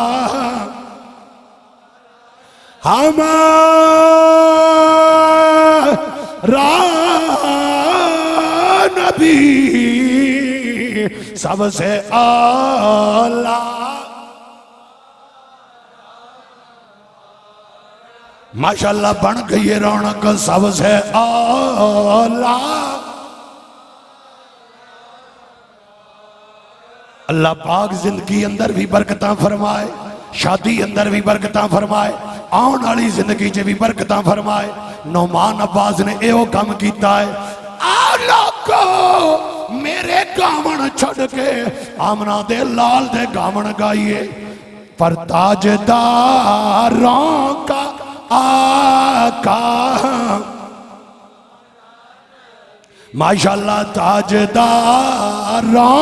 ہمارا نبی سب سے اعلیٰ ماشاءاللہ بن گئی رونق سب سے اعلیٰ اللہ پاک زندگی اندر بھی برکتاں فرمائے شادی اندر بھی برکتاں فرمائے آن والی زندگی چ بھی برکتاں فرمائے نعمان عباس نے ایو کام کیتا ہے آؤ لوگو میرے گامن چھڑ کے آمنہ دے لال دے گامن گائیے پر تاجداروں کا آقا ماشاءاللہ تاجداروں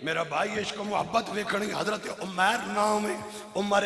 میرا بھائی عشق و محبت ویکھنی حضرت عمر نام ہے عمر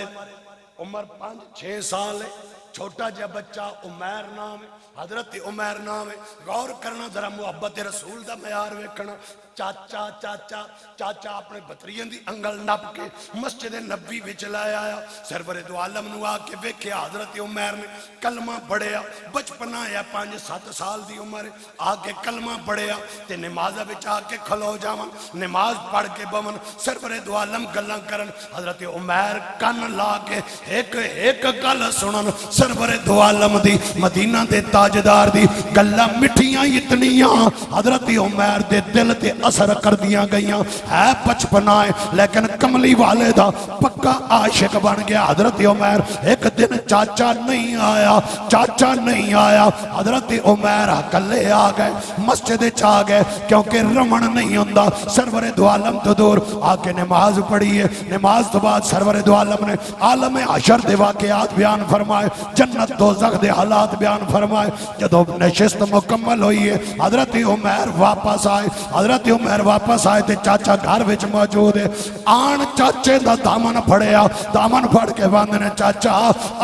5-6 سال ہے چھوٹا جا بچہ عمر نام ہے حضرت عمر نام ہے غور کرنا ذرا محبت رسول دا معیار ویکھنا چاچا چاچا چاچا اپنے بطرین دی انگل نپ کے مسجد نبی وچ لائے آیا سرور دو عالم نو آ کے ویکھیا حضرت عمر نے کلمہ پڑھیا بچپنا آیا 5-7 سال دی عمر آ کے کلمہ پڑھیا تے نماز وچ آ کے کھلو جاون نماز پڑھ کے بمن سرور دو عالم گلاں کرن حضرت عمر کن لا کے ایک گل سنن سرور دو عالم دی مدینہ دے تاجدار دی گلاں مٹھیاں اتنیاں حضرت عمر دے دل تے اثر کر دیا گئیاں ہے بچپنائے لیکن کملی والے دا پکا عاشق بن گیا حضرت عمر ایک دن چاچا نہیں آیا حضرت عمر کلے آ گئے مسجد چاہ گئے کیونکہ رمن نہیں ہوندہ سرور دو عالم تو دور آکے نماز پڑھی ہے نماز تو بعد سرور دو عالم نے عالم حشر دے واقعات بیان فرمائے جنت دوزخ دے حالات بیان فرمائے جدو نشست مکمل ہوئی ہے حضرت عمر واپس آئے حضرت عمر واپس آئے تھے چاچا گھر وچ موجود ہے آن چاچے دا دامن پھڑیا دامن پھڑ کے باندھنے چاچا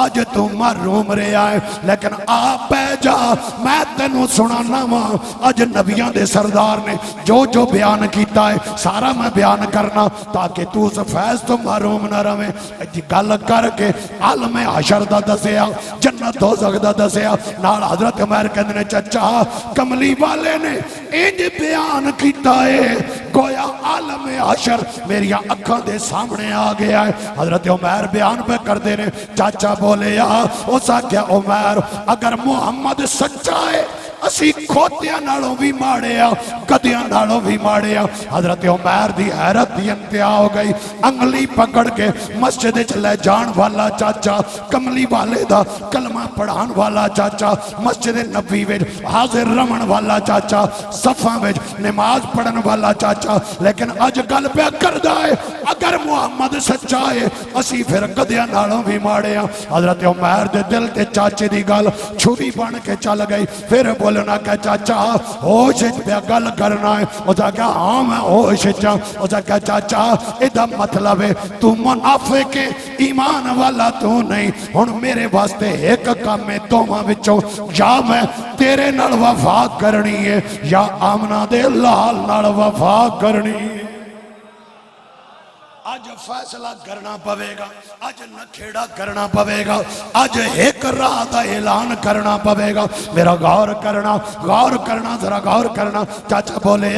آج تو محروم رہے آئے لیکن آپ پہ جا میں تینوں سنانا ماں آج نبیان دے سردار نے جو بیان کیتا ہے سارا میں بیان کرنا تاکہ تو اس فیض تو محروم نہ روے گل کر کے عالم حشر دا دسیا جنت دوزخ دا دسیا نال حضرت عمر کہندے چچا کملی والے نے انج بیان کیتا ہے گویا عالم حشر میری اکھاں دے سامنے آ گیا ہے حضرت عمر بیان پہ کر دے نے چاچا بولے یا اسا کیا عمر اگر محمد سچا ہے اسی کھوتیاں نالوں بھی ماڑیا گدیاں نالوں بھی ماڑیا حضرت عمر دی حیرت دی انتہا ہو گئی انگلی پکڑ کے مسجد چلے جان والا چاچا کملی والے دا کلمہ پڑھان والا چاچا مسجد نبی وچ حاضر رمن والا چاچا صفاں وچ نماز پڑھن والا چاچا لیکن اج گل پہ کردا ہے اگر محمد سچا ہے اسی پھر گدیاں نالوں بھی ماڑیا حضرت عمر دے دل تے چاچے دی گل چھری بن کے چل گئی پھر بولنا کہ چاچا ہوش پہ گل کرنا ہے اسا کہا ہاں میں ہوش چاہ اسا کہا چاچا ادھا مطلب ہے تو منافق ایمان والا تو نہیں ہن میرے واسطے ایک کام میں دوواں وچوں یا میں تیرے نال وفا کرنی ہے یا آمنہ دے لال نال وفا کرنی ہے آج فیصلہ کرنا پوے گا آج نکھیڑا کرنا پوے گا آج ایک راہ دا اعلان کرنا پوے گا میرا غور کرنا ذرا غور کرنا چاچا بولے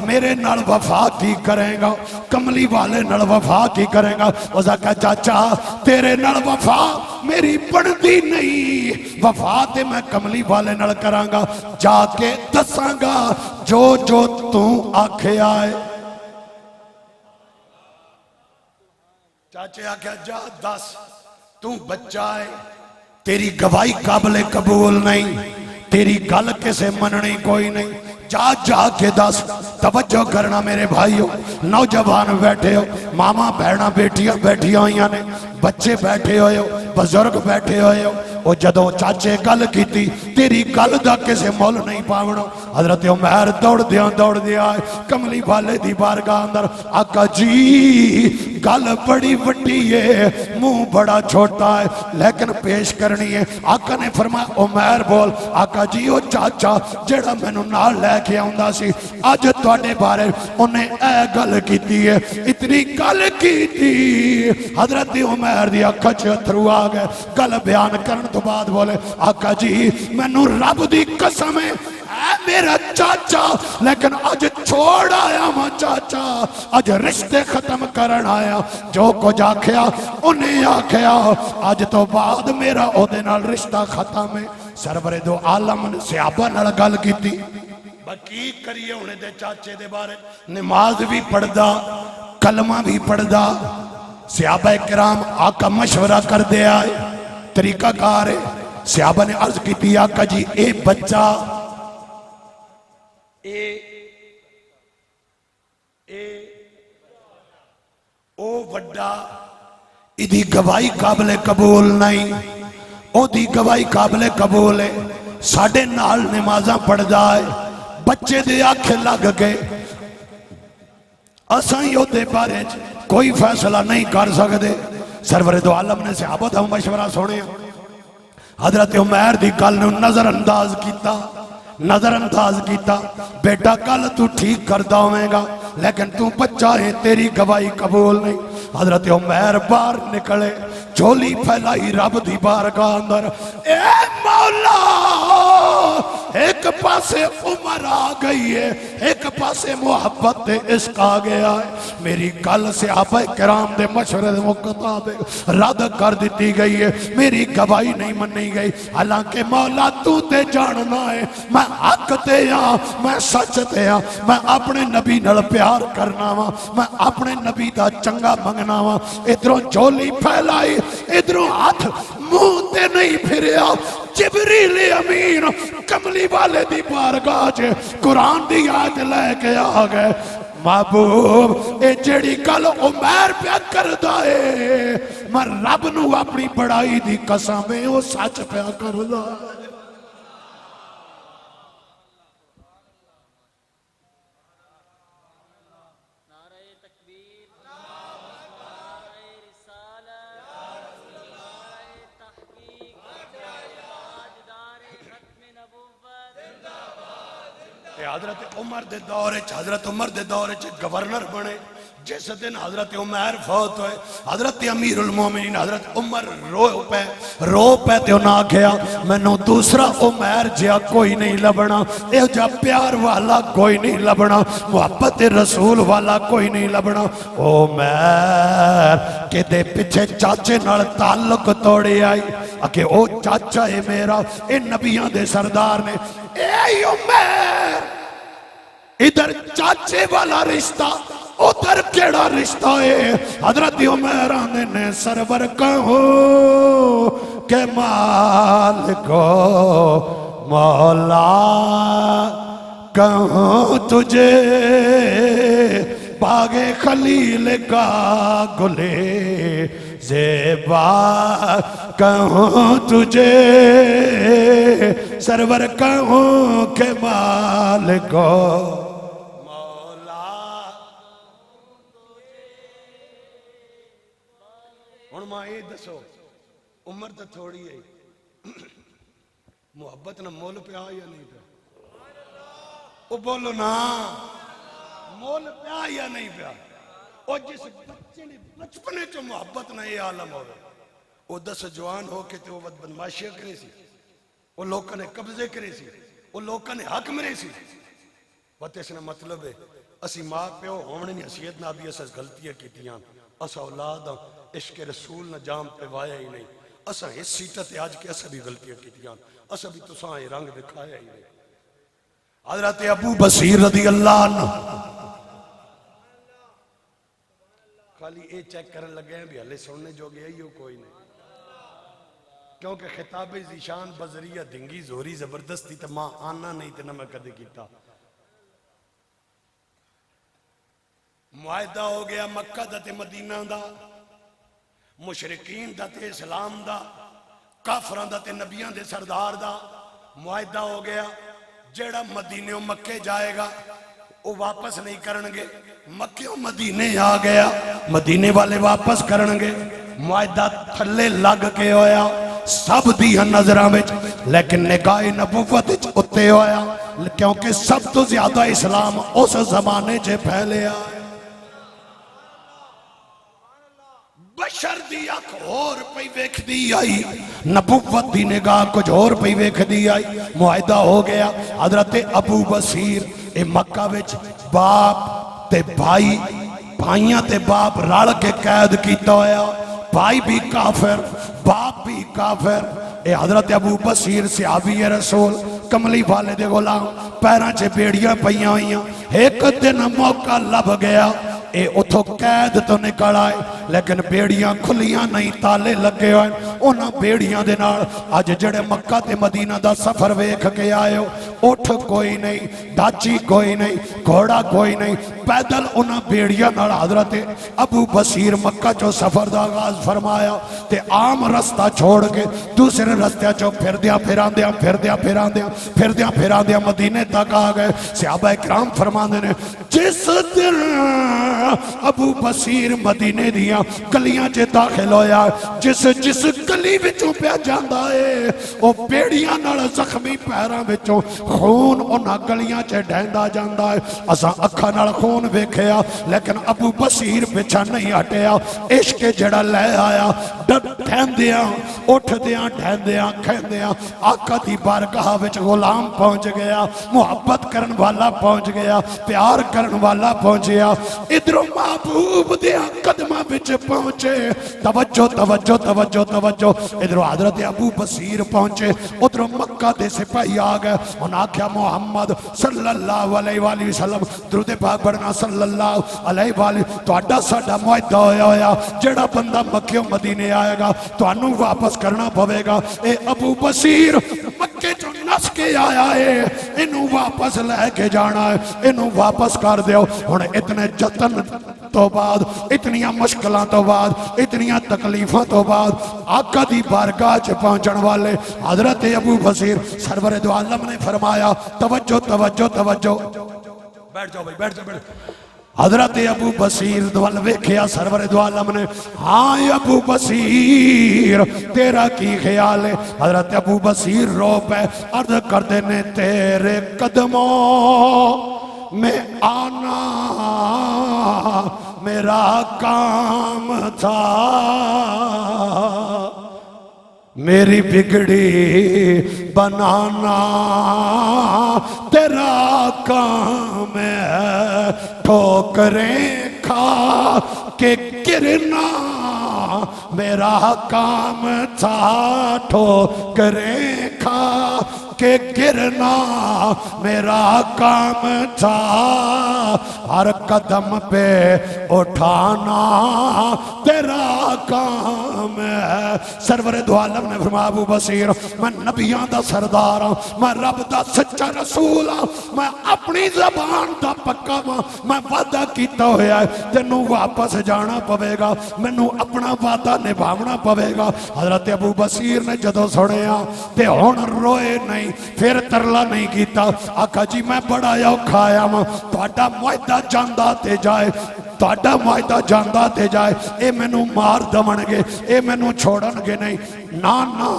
میرے نال وفا کی کریں گا کملی والے نال وفا کی کریں گا اسا کہا چاچا تیرے نال وفا میری بڑھتی نہیں وفا تے میں کملی والے نال کراں گا جا کے دساں گا جو تو آکھے آئے چاچے آکھیا جا دس تو بچہ ہے تیری گواہی قابل قبول نہیں تیری گل کسے مننی کوئی نہیں جا جا کے دس توجہ کرنا میرے بھائیو نوجوان بیٹھے ہو ماما بہنا بیٹیاں بیٹھی ہوئی نے بچے بیٹھے ہوئے ہو بزرگ بیٹھے ہوئے ہو وہ جدو چاچے گل کیتی تیری گل دا کسے مول نہیں پاونا حضرت عمر دوڑ دیا کملی والے دی بارگاہ اندر آقا جی گل بڑی وڈی ہے منہ بڑا چھوٹا ہے لیکن پیش کرنی ہے آقا نے فرمایا عمر بول آقا جی وہ چاچا جڑا مینوں نال لے کے آوندا سی اج تواڈے بارے انہیں اے گل کیتی ہے اتنی گل کیتی حضرت عمر دی اکھاں وچ اتھرو آ گئے گل بیان کرن تو بعد بولے آقا جی مینوں رب دی قسم ہے اے میرا چاچا لیکن اج چھوڑ آیا ماں چاچا اج رشتے ختم کرن آیا جو کچھ آکھیا انہیں آکھیا اج تو بعد میرا او دے نال رشتہ ختم ہے سرور دو عالم نے صحابہ نال گل کیتی باقی کریے ہونے دے چاچے دے بارے نماز بھی پڑھدا کلمہ بھی پڑھدا صحابہ کرام آقا مشورہ کر دے آئے طریقہ کار ہے صحابہ نے عرض کی تھی آقا جی اے بچہ او وڈا ادھی گواہی قابل قبول نہیں او دی گواہی قابل قبول ہے ساڑھے نال نمازاں پڑھ جائے بچے دے آنکھیں لگ گئے اساں یو دے بارے کوئی فیصلہ نہیں کر سکتے سرور دو عالم نے صحابہ دا مشورہ سونے حضرت عمر دی گل نے نظر انداز کیتا بیٹا گل تو ٹھیک کردا ہوئے گا لیکن تو بچہ ہے تیری گواہی قبول نہیں حضرت عمر باہر نکلے جھولی پھیلائی رب دی بارگاہ اندر اے مولا ایک پاسے عمر آ گئی ہے ایک پاسے محبت دے عشق آ گیا ہے میری گل صحابہ کرام دے مشورے دے مطابق رد کر دیتی گئی ہے میری گواہی نہیں منی گئی حالانکہ مولا تو تے جاننا ہے میں حق تے ہاں میں سچ تے ہاں میں اپنے نبی نال پیار کرنا وا میں اپنے نبی دا چنگا منگنا وا ادھروں جھولی پھیلائی ادھروں ہاتھ منہ تے نہیں پھریا جبریل امین کملی والے دی بارگاہ چ قرآن دی آیت لے کے آ گئے محبوب اے جڑی گل عمر پیا کردا ہے میں رب نو اپنی بڑائی دی قسم ہے او سچ پیا کردا ہے حضرت عمر دے دور گورنر بنے جس دن حضرت عمر فوت ہوئے حضرت امیر المومنین حضرت عمر رو پہ تے انہاں آکھیا میں نو دوسرا عمر جیا کوئی نہیں لبنا اے جا پیار والا کوئی نہیں لبنا محبت رسول والا کوئی نہیں لبنا عمر کہ دے پچھے چاچے نال تعلق توڑے آئی کہ او چاچا ہے میرا اے نبیان دے سردار نے اے عمر ادھر چاچے والا رشتہ ادھر کیڑا رشتہ ہے حضرت عمر آنے نے سرور کہو کہ مالکو مولا کہوں تجھے باغ خلیل کا گلے زیبا کہوں تجھے سرور کہوں کہ مالکو مولا ہن ماں یہ دسو عمر تو تھوڑی ہے محبت نہ مول پہ آ یا نہیں پہ او بولو نا مول پہ آ یا نہیں پہ او جس بچے نے بچپنے چو محبت نہ یہ عالم ہو رہا وہ 10 جوان ہو کے تو وقت بدماشیاں کرے سی وہ لوگوں نے قبضے کرے سی وہ لوگوں نے حق مرے سی وقت اس نے مطلب ہے اسی ماں پیو ہومنے نے حسیت نہ بھی اساس غلطیاں کیتیاں اسا اولاد عشق رسول نہ جام پہ وایا ہی نہیں اسا اس سیٹت آج کے اسا بھی غلطیاں کیتیاں اسا بھی تو سائیں رنگ دکھایا ہی نہیں حضرت ابو بصیر رضی اللہ عنہ خالی یہ چیک کرن لگے ہیں بھی ہلے سننے جو گیا ہی کوئی نہیں، کیونکہ خطاب ذیشان بذریعہ دنگی زوری زبردستی تو ماں آنا نہیں تے نہ میں کدے کیتا۔ معاہدہ ہو گیا مکہ دا تے مدینہ دا، مشرقین دا تے اسلام دا، کافران دا تے نبیان دے سردار دا۔ معاہدہ ہو گیا جیڑا مدینے و مکے جائے گا وہ واپس نہیں کرنگے، مکے و مدینے آ گیا مدینے والے واپس کرنگے۔ معاہدہ تھلے لگ کے ہویا سب دیاں نظرہ میں، لیکن نگاہ نبوت اتے ہویا، کیونکہ سب تو زیادہ اسلام اس زمانے چے پھیلے آئے۔ بشر دی اکھ اور پئی ویکھ دی آئی، نبوت دی نگاہ کچھ اور پئی ویکھ دی آئی۔ معاہدہ ہو گیا حضرت ابو بصیر اے مکہ وچ باپ تے بھائی، بھائیاں تے باپ رڑ کے قید کیتا ہویا، بھائی بھی کافر باپ بھی کافر۔ اے حضرت ابو بصیر صحابی رسول کملی والے دے غلام، پیران چے بیڑیاں پئیاں ہوئیاں۔ ایک دن موقع لب گیا، اے اتھو قید تو نکل آئے لیکن بیڑیاں کھلیاں نہیں، تالے لگے ہوئے۔ انہاں بیڑیاں دے نال آج جڑے مکہ تے مدینہ دا سفر ویکھ کے آئے ہو، اٹھ کوئی نہیں، ڈاچی کوئی نہیں، گھوڑا کوئی نہیں، پیدل انہاں بیڑیاں نال حضرت ابو بصیر مکہ چو سفر دا آغاز فرمایا تے عام رستہ چھوڑ کے دوسرے رستے چو پھر دیاں مدینے تک آ گئے۔ صحابہ اکرام فرمانے نے جس دن ابو بصیر مدینے دیاں گلیاں چے داخل ہویا، جس گلی وچوں پہ جاندہ ہے وہ بیڑیاں نال زخمی پیراں وچوں خون انہاں گلیاں چے ڈھیندا جاندہ ہے۔ اساں اکھا نال خون ویکھیا لیکن ابو بصیر پچھا نہیں ہٹیا، عشق جڑا لے آیا، ڈھیندیاں اٹھدیاں ڈھیندیاں کھیندیاں آقا دی بارگاہ وچ غلام پہنچ گیا، محبت کرن والا پہنچ گیا، پیار کرن والا پہنچ گیا۔ ادھروں محبوب دیا قدمہ بچ پہنچے، توجہ توجہ توجہ توجہ، ادھروں حضرت ابو بصیر پہنچے، ادھروں مکہ دے سپاہی آگئے، انہاں آکھیا محمد صلی اللہ علیہ وآلہ وسلم، درود پاک پڑھنا صلی اللہ علیہ وآلہ، تو اڈا ساڈا معاہدہ ہویا جڑا بندہ مکہ و مدینے آئے گا تو انہوں واپس کرنا پوے گا۔ اے ابو بصیر مکہ جو نس کے آیا ہے انہوں واپس لے کے جانا ہے، انہوں واپس کر دیو۔ انہیں اتنے جتن تو بعد، اتنیاں مشکلات تو بعد، اتنیاں تکلیفوں تو بعد آقا دی بارگاہ چ پہنچن والے حضرت ابو بصیر سرور دو عالم نے فرمایا توجہ توجہ توجہ، بیٹھ جاؤ بھائی بیٹھ جاؤ حضرت ابو بصیر دوال ویکھیا سرور دو عالم نے، ہاں ابو بصیر تیرا کی خیال ہے؟ حضرت ابو بصیر رو پہ عرض کر دینے تیرے قدموں میں آنا میرا کام تھا، میری بگڑی بنانا تیرا کام ہے، ٹھوکریں کھا کے گرنا میرا کام تھا، ٹھوکریں کھا کے گرنا میرا کام تھا، ہر قدم پہ اٹھانا تیرا کام ہے۔ سرور دو عالم نے فرمایا ابو بصیر میں نبیان دا سردار ہوں، میں رب دا سچا رسول ہوں، میں اپنی زبان دا پکا ہوں، میں وعدہ کیتا ہویا ہے تینوں واپس جانا پوے گا، مینوں اپنا وعدہ نبھاونا پوے گا۔ حضرت ابو بصیر نے جدو سنیا تے ہن روئے نہیں، پھر ترلا نہیں کیتا، آقا جی میں بڑا یا کھایا ہوں، تہاڈا معاہدہ جاندہ تے جائے، تہاڈا معاہدہ جاندہ تے جائے، اے مینوں مار دون گے، اے مینوں چھوڑن گے نہیں، نا نا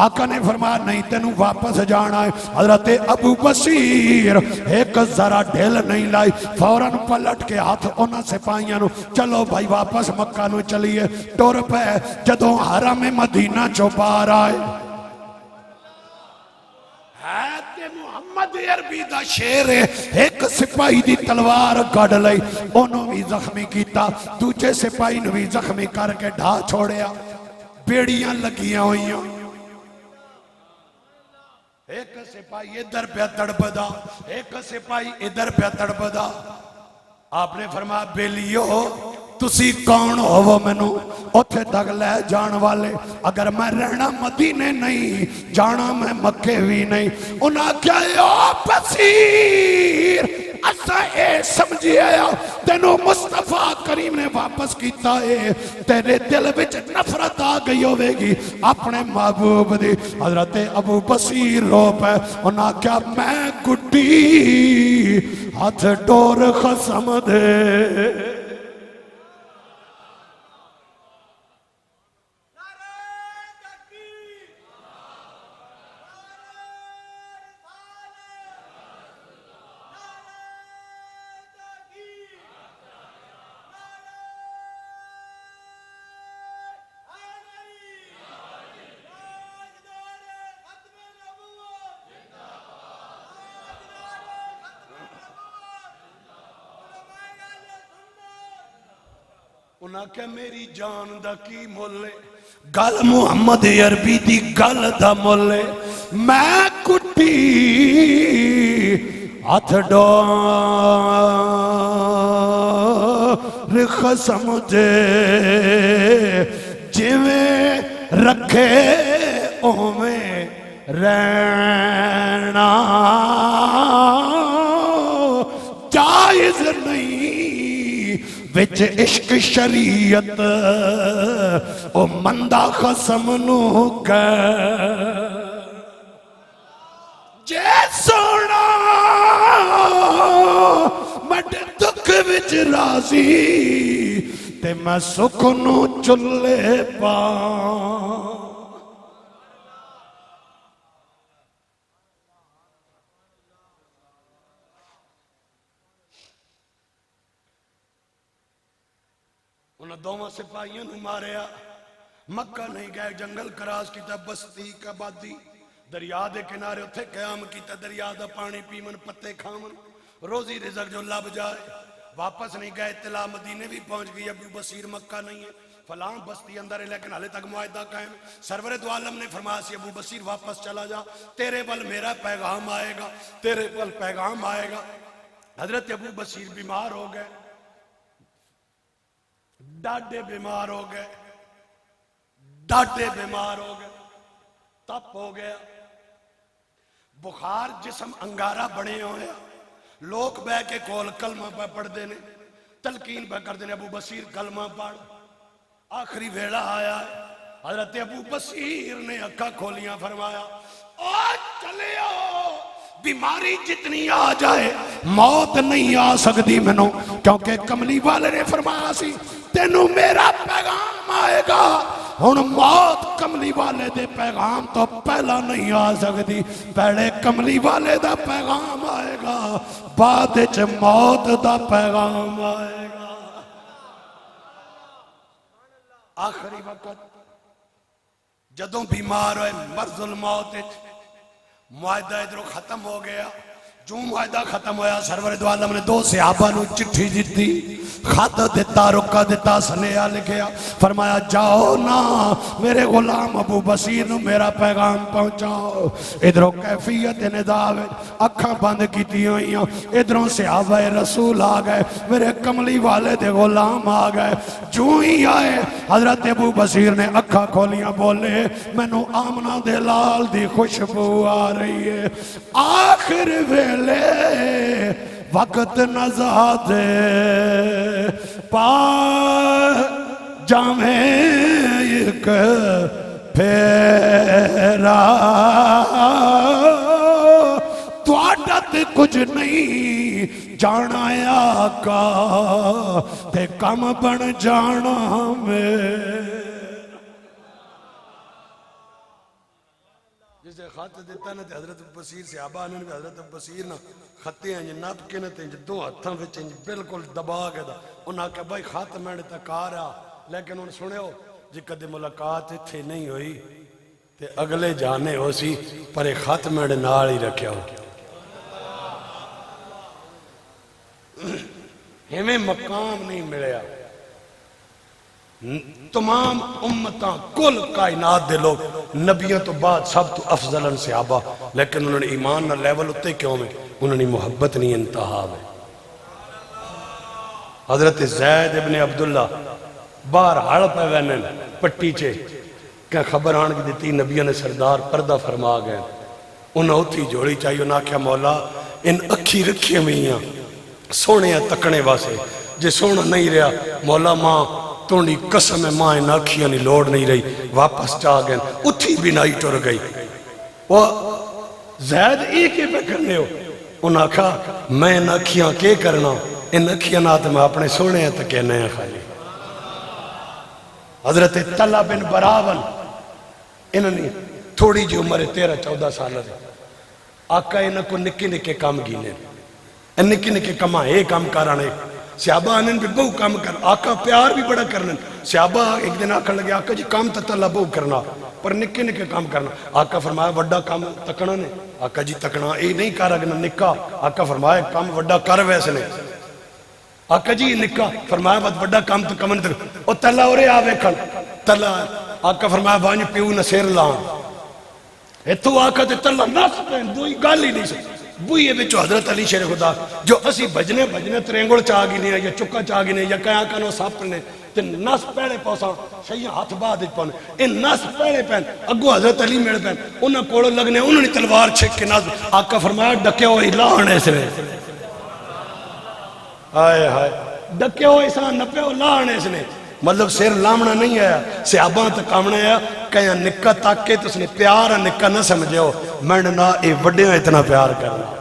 آقا نے فرمایا نہیں تینوں واپس جانا ہے۔ حضرت ابو بصیر ایک ذرا ڈھل نہیں لائی، فوراً پلٹ کے ہاتھ انہاں سپاہیاں نو چلو بھائی واپس مکہ نو چلیے، ٹور پہ جدوں حرم مدینہ چو باہر آئے، محمد عربی دا شیر ہے، ایک سپاہی دی تلوار گڑ لئی، انہوں بھی زخمی کیتا، دوجہ سپاہی نو بھی زخمی کر کے ڈھا چھوڑیا، بیڑیاں لگیاں ہوئیاں، ایک سپاہی ادھر پہ تڑپدا، ایک سپاہی ادھر پہ تڑپدا۔ آپ نے فرمایا بیلیو تسی کون ہو مینوں اوتھے تک لے جان والے؟ اگر میں رہنا مدینے نہیں جانا میں مکے بھی نہیں۔ انہاں کیا او بصیر اسا اے سمجھی آیا تینوں مصطفیٰ کریم نے واپس کیتا ہے، تیرے دل وچ نفرت آ گئی ہوئے گی اپنے محبوب دی۔ حضرت ابو بصیر رو پہ انہاں کیا میں گڈی ہاتھ ڈور خسم دے۔ انہاں کہ میری جان دا کی مولے گل محمد عربی دی گل دا مولے، میں کٹی ہاتھ ڈور خسم دے، جویں رکھے اویں رہنا جائز نہیں، وچ عشق شریعت او مندہ خسم نو کہہ۔ جے سونا مڈ دکھ وچ راضی تے میں سکھ نو چلے پاں۔ انہاں دوواں سپاہیوں نے ماریا، مکہ نہیں گئے، جنگل کراس کیتا، بستی کا بادی دریا دے کنارے اتھے قیام کیتا، دریا دا پانی پیمن پتے کھامن روزی رزق جو لب جائے، واپس نہیں گئے، اطلاع مدینے بھی پہنچ گئی ابو بصیر مکہ نہیں ہے، فلان بستی اندر ہے لیکن حالے تک معاہدہ قائم۔ سرور دو عالم نے فرمایا سی ابو بصیر واپس چلا جا، تیرے بل میرا پیغام آئے گا، تیرے بل پیغام آئے گا۔ حضرت ابو بصیر بیمار ہو گئے، ڈاڈے بیمار ہو گئے، ڈاڈے بیمار ہو گئے، تپ ہو گیا، بخار جسم انگارہ بڑے ہوئے، لوگ بے کے کول کلمہ پہ پڑھ دینے، تلقین پہ کر دینے، ابو بصیر کلمہ پڑھ، آخری ویڑا آیا ہے، حضرت ابو بصیر نے اکھا کھولیاں فرمایا آج چلے آؤ، بیماری جتنی آ جائے موت نہیں آ سکتی منوں، کیونکہ کملی والے نے فرمایا سی تینوں میرا پیغام آئے گا، ہن موت کملی والے دے پیغام تو پہلا نہیں آ سکتی، پہلے کملی والے دا پیغام آئے گا، بعد وچ موت دا پیغام آئے گا۔ آخری وقت جدوں بیمار ہوئے مرض الموت معاہدہ ادھروں ختم ہو گیا، جو معاہدہ ختم ہویا سرور دو عالم نے دو صحابہ نو چٹھی دیتی، خط دیتا، رکا دیتا، سنیہ لکھیا، فرمایا جاؤ نا میرے غلام ابو بصیر نو میرا پیغام پہنچاؤ۔ ادھروں کیفیت نداوے اکھاں بند کیتی ہوئیاں، ادھروں صحابہ رسول آ گئے، میرے کملی والے دے غلام آ گئے، جو ہی آئے حضرت ابو بصیر نے اکھاں کھولیاں بولے میں نو آمنہ دے لال دی خوشبو آ رہی ہے، آخر ویلے وقت نزا دے پا جامیں ایک پھیرا، تو عادت کچھ نہیں جانا آقا تے کم بن جانا میں۔ جسے خط دیتا نا تے حضرت بصیر صحابہ نے حضرت بصیر نا خطے ہیں نپ کے نا تے دو ہتھاں وچ بالکل دبا کے دا انہاں کہ بھائی خط میں تک آ رہا، لیکن انہوں سنے ہو جی کدے ملاقات تھے نہیں ہوئی تے اگلے جانے ہو سی پر ایک خط میں نال ہی رکھیا ہو، ہمیں مقام نہیں ملیا۔ تمام امتاں کل کائنات دے لوگ نبیوں تو بعد سب تو افضل صحابہ، لیکن انہوں نے ایمان نہ لیول اتے کیوں میں انہوں نے محبت نہیں انتہا میں۔ حضرت زید ابن عبداللہ باہر ہڑ پہ وینن پٹی چے کہ خبر آن کی دیتی نبیہ نے سردار پردہ فرما گئے انہوں اتھی جوڑی چاہیے انہوں آکھیا مولا ان اکھی رکھی میاں سونے تکنے واسے جے سونا نہیں رہا مولا ماں تونی قسم ہے ماں ان اکھیاں نہیں لوڑ نہیں رہی واپس چاہ گئے اتھی بھی نائی ٹر گئی وہ زید ایک ہی پہ کرنے ہو انہوں آکھا میں ان اکھیاں کے کرنا ان اکھیاں نات میں اپنے سونے تکے نیا خالی حضرت طلحہ بن براون انہوں نے تھوڑی جی عمر 13-14 سال ہے آقا انہوں کو نکے نکے کام گینے نکے نکے کما ایک کام کرانے صحابہ آنن بھی بہو کام کر آقا پیار بھی بڑا کرنے صحابہ ایک دن آقا لگے آقا جی کام تا طلحہ بہو کرنا پر نکے نکے کام کرنا آقا فرمایا وڈا کام تکنا نے آقا جی تکنا اے نہیں کر اگنا نکا آقا فرمایا کام وڈا کر ویسے نے آقا جی نکا فرمایا بات وڈا کام تو کمن در او طلحہ اورے آوے کھن طلحہ آقا فرمایا بانی پیو نسیر لان تو آقا تے طلحہ ناس پہن دوئی گالی نہیں سکتا بوئی بچو حضرت علی شیر خدا جو اسی بجنے ترینگوڑ چاہ گی نہیں یا چکا چاہ گی نہیں یا کیا کنو ساپ پڑھنے تے ناس پیڑے پوسا شیعہ ہاتھ بعد پہنے ان ناس پیڑے پہن اگو حضرت علی میڑ پہن انہاں کوڑو لگنے انہوں نے تلوار چھک کے ناس آقا فرمایا ڈکے ہوئی لاہنے سے آئے ہائے ڈکے ہوئی سان نپے ہو لاہنے سے مطلب سیر لامنا نہیں آیا صحابہ تک کامنا آیا کہیں نکا تاکے تو اس نے پیارا نکا نہ سمجھے ہو میں نے نا اے وڈے ہیں اتنا پیار کرنا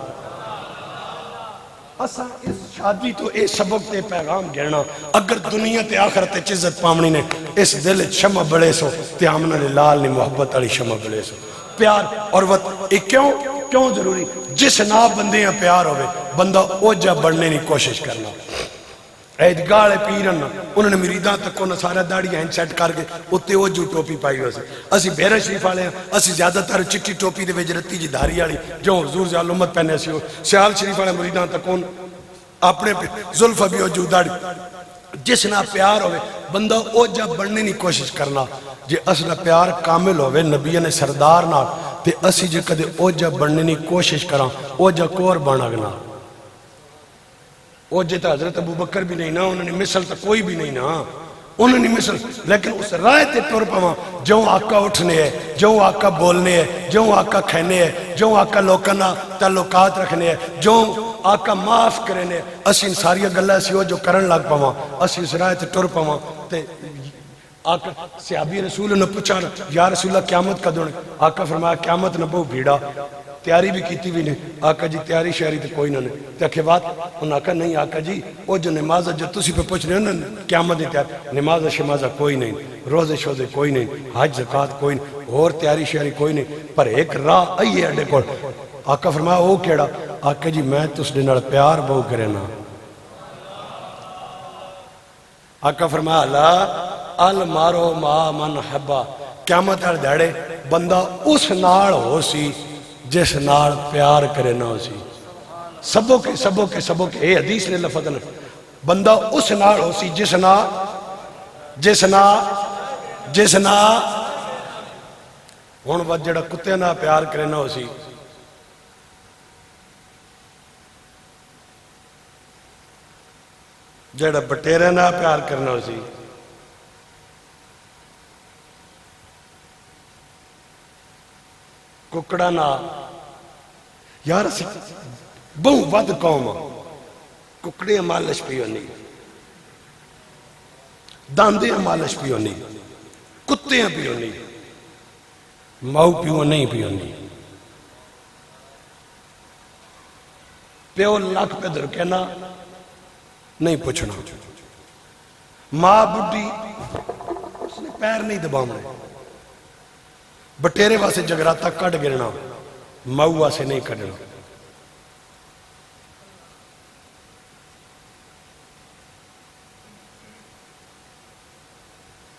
اسا اس شادی تو اے سبق تے پیغام گرنا اگر دنیا تے آخرت چزت پامنی نے اس دل شمع بڑے سو تے آمنہ لال نے محبت علی شمع بڑے سو پیار اور وقت اے کیوں ضروری جس نا بندیاں پیار ہوئے بندہ اوجہ بڑھنے نہیں کوشش کرنا ایدگاہ پیرن انہوں نے مریدان تک کو نصارہ داڑی ہیں سیٹ کر کے اتے وہ جو ٹوپی پائی ہوئے سے اسی بیرہ شریف آلے ہیں اسی زیادہ تر چٹی ٹوپی دے ویجرتی جی دھاری آلی جو حضور زیال امت پہنے سی ہو سیال شریف آلے مریدان تک کون اپنے پہ ظلف بھی ہو جو داڑی جس نہ پیار ہوئے بندہ او جب بڑھنے نہیں کوشش کرنا جے اصلہ پیار کامل ہوئے نبی نے سردار نہ تے اسی جے کدے او جب بڑھنے نہیں کوشش کرا او جب کور بنا گنا وہ جیتا حضرت ابو بکر بھی نہیں نا انہوں نے مثل تا کوئی بھی نہیں نا انہوں نے مثل لیکن اس رائے تے ٹور پاواں جو آقا اٹھنے ہے جو آقا بولنے ہے جو آقا کھینے ہے جو آقا لوکنا تعلقات رکھنے ہے جو آقا معاف کرنے اسی ان ساری گلہ اسی ہو جو کرن لگ پاواں اسی اس رائے تے ٹور پاواں تے آقا صحابی رسول نے پوچھا یا رسول اللہ قیامت کا دونے آقا فرمایا قیامت نہ بہو بھیڑا تیاری بھی کیتی بھی نہیں آقا جی تیاری شہری تے کوئی نہ نہیں تے اکھے بات انہوں آقا نہیں آقا جی وہ جو نمازہ جو تسی پہ پوچھ رہے ہیں قیامت نہیں تیاری نمازہ شمازہ کوئی نہیں روزے شوزے کوئی نہیں حج زکاة کوئی نہیں اور تیاری شہری کوئی نہیں پر ایک راہ آئیے اڈے کوڑ آقا فرمایا او کیڑا آقا جی میں تس دنال پیار بہو کرے نا آقا فرمایا اللہ المارو ما من حبا قیامت ہر دیڑے بندہ اس ناڑ ہو سی جس نال پیار کرے نہ ہو سی سبوں کے اے حدیث نے لفظ نہ بندہ اس نال ہو سی جس نا ہون وقت جڑا کتے نہ پیار کرے نہ ہو سی جڑا بٹیرے نہ پیار کرنا ہو سی ککڑا نہ یار اسی بہو ود قوم ککڑے مالش پیو نہیں داندے مالش پیو نہیں کتے پیو نہیں ماؤ پیو نہیں پیو نہیں پیو لاکھ پہ در کہنا نہیں پوچھنا ماں بڈی اس نے پیر نہیں دباؤں بٹیرے واسے جگراتا کٹ گرنا ماؤ واسے نہیں کٹنا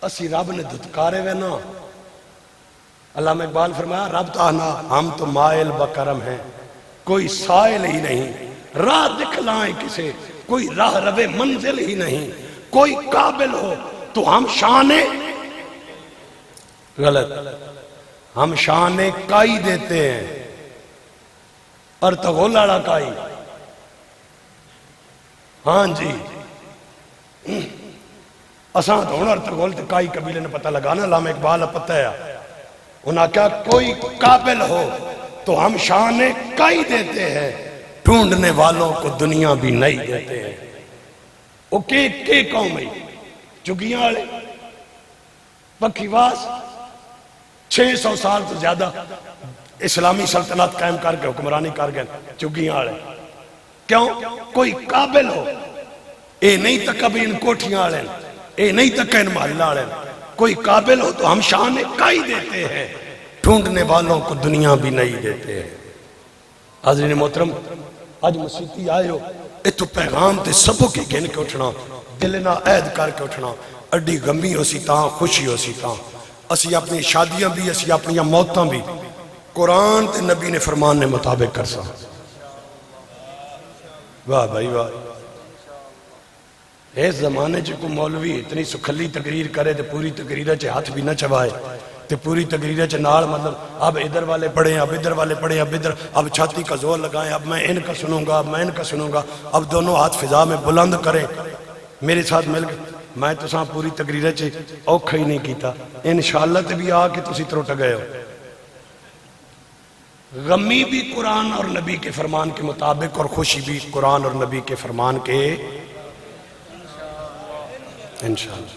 اسی رب نے دھتکارے وے نا علامہ اقبال فرمایا رب تاہنا ہم تو مائل بکرم ہیں کوئی سائل ہی نہیں راہ دکھلائیں کسے کوئی راہ روے منزل ہی نہیں کوئی قابل ہو تو ہم شانے غلط ہم شانے کائی دیتے ہیں اور تو غلالہ کائی ہاں جی اساں تو ہن ارطغرل تے کائی قبیلے نے پتہ لگانا، علامہ اقبال پتہ ہے انہاں کہا کوئی قابل ہو تو ہم شان کائی دیتے ہیں، ڈھونڈنے والوں کو دنیا بھی نہیں دیتے ہیں۔ وہ کے قوم ہے چگیاں والے پکی واس 600 سال تو زیادہ اسلامی سلطنت قائم کر کے حکمرانی کر گئے چگیاں والے، کیوں؟ کوئی قابل ہو، اے نہیں تکا بھی ان کوٹھیاں والے، اے نہیں تکا ان محلہ والے، کوئی قابل ہو تو ہم شان کائی دیتے ہیں، ڈھونڈنے والوں کو دنیا بھی نہیں دیتے ہیں۔ حاضرین محترم، آج مسیحی آئے ہو، اتو پیغام تے سبوں کے گن کے اٹھنا، دلنا عید کر کے اٹھنا، اڈی غمی ہو سی تاں، خوشی ہو سی تاں، اسی اپنی شادیاں بھی، اسی اپنی موتاں بھی قرآن تے نبی نے فرمان نے مطابق کر سا۔ واہ بھائی واہ، اس زمانے چ کو مولوی اتنی سکھلی تقریر کرے تے پوری تقریر چ ہاتھ بھی نہ چبائے تے پوری تقریر چ نال مطلب اب ادھر والے پڑھیں، اب ادھر والے پڑھیں، اب ادھر، اب چھاتی کا زور لگائیں، اب میں ان کا سنوں گا، اب میں ان کا سنوں گا، اب دونوں ہاتھ فضا میں بلند کریں میرے ساتھ مل کے۔ میں تو ساں پوری تقریر چ اوکھا ہی نہیں کیتا، انشاءاللہ تے بھی آ کے تسی ترٹ گئے ہو۔ غمی بھی قرآن اور نبی کے فرمان کے مطابق اور خوشی بھی قرآن اور نبی کے فرمان کے انشاءاللہ۔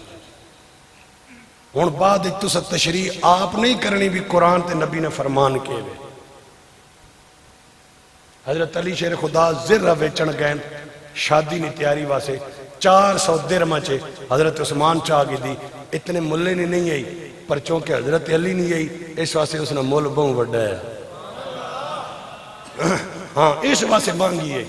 ہون بعد ایک تو سب تشریح آپ نہیں کرنی بھی قرآن تے نبی نے فرمان کے لئے۔ حضرت علی شیر خدا زرہ ویچن گئن شادی نہیں تیاری واسے 400 درہم چے حضرت عثمان چاہ گی دی، اتنے ملے نہیں آئی پر چونکہ حضرت علی نہیں آئی اس واسے اس نے مل بہن وڈا ہے، ہاں اس واسے مانگی ہے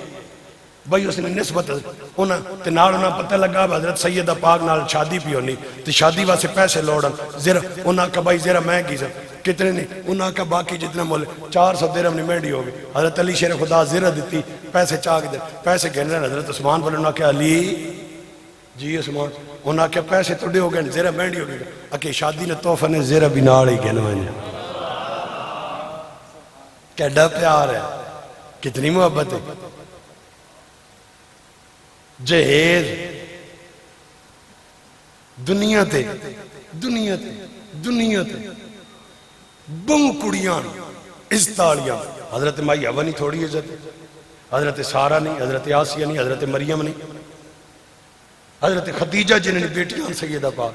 بھئی اس نے نسبت انہاں تے نال انہاں پتہ لگا حضرت سیدہ پاک نال شادی پی ہونی تے شادی واسے پیسے لوڑن، زرہ انہاں کا بھائی زرہ میں کی سر کتنے نہیں، انہاں کا باقی جتنے مول 400 درہم نہیں مہنڈی ہوگی۔ حضرت علی شیر خدا زرہ دیتی پیسے چاہ کے دے، پیسے گھن رہے حضرت عثمان بولے انہاں کہ علی جی عثمان، انہاں کہ پیسے توڑے ہو گئے زرہ مہنڈی ہوگی، اکی شادی نے توفہ نے زرہ بھی نال ہی گھن وائنے، کیڈا پیار ہے، کتنی محبت ہے۔ جہیز دنیا تے دنیا تے دنیا تے بہو کڑیاں عزتالیاں، حضرت مائی حوا نہیں تھوڑی عزت، حضرت سارہ نہیں، حضرت آسیہ نہیں، حضرت مریم نہیں، حضرت خدیجہ جنہیں بیٹیاں سیدہ پاک،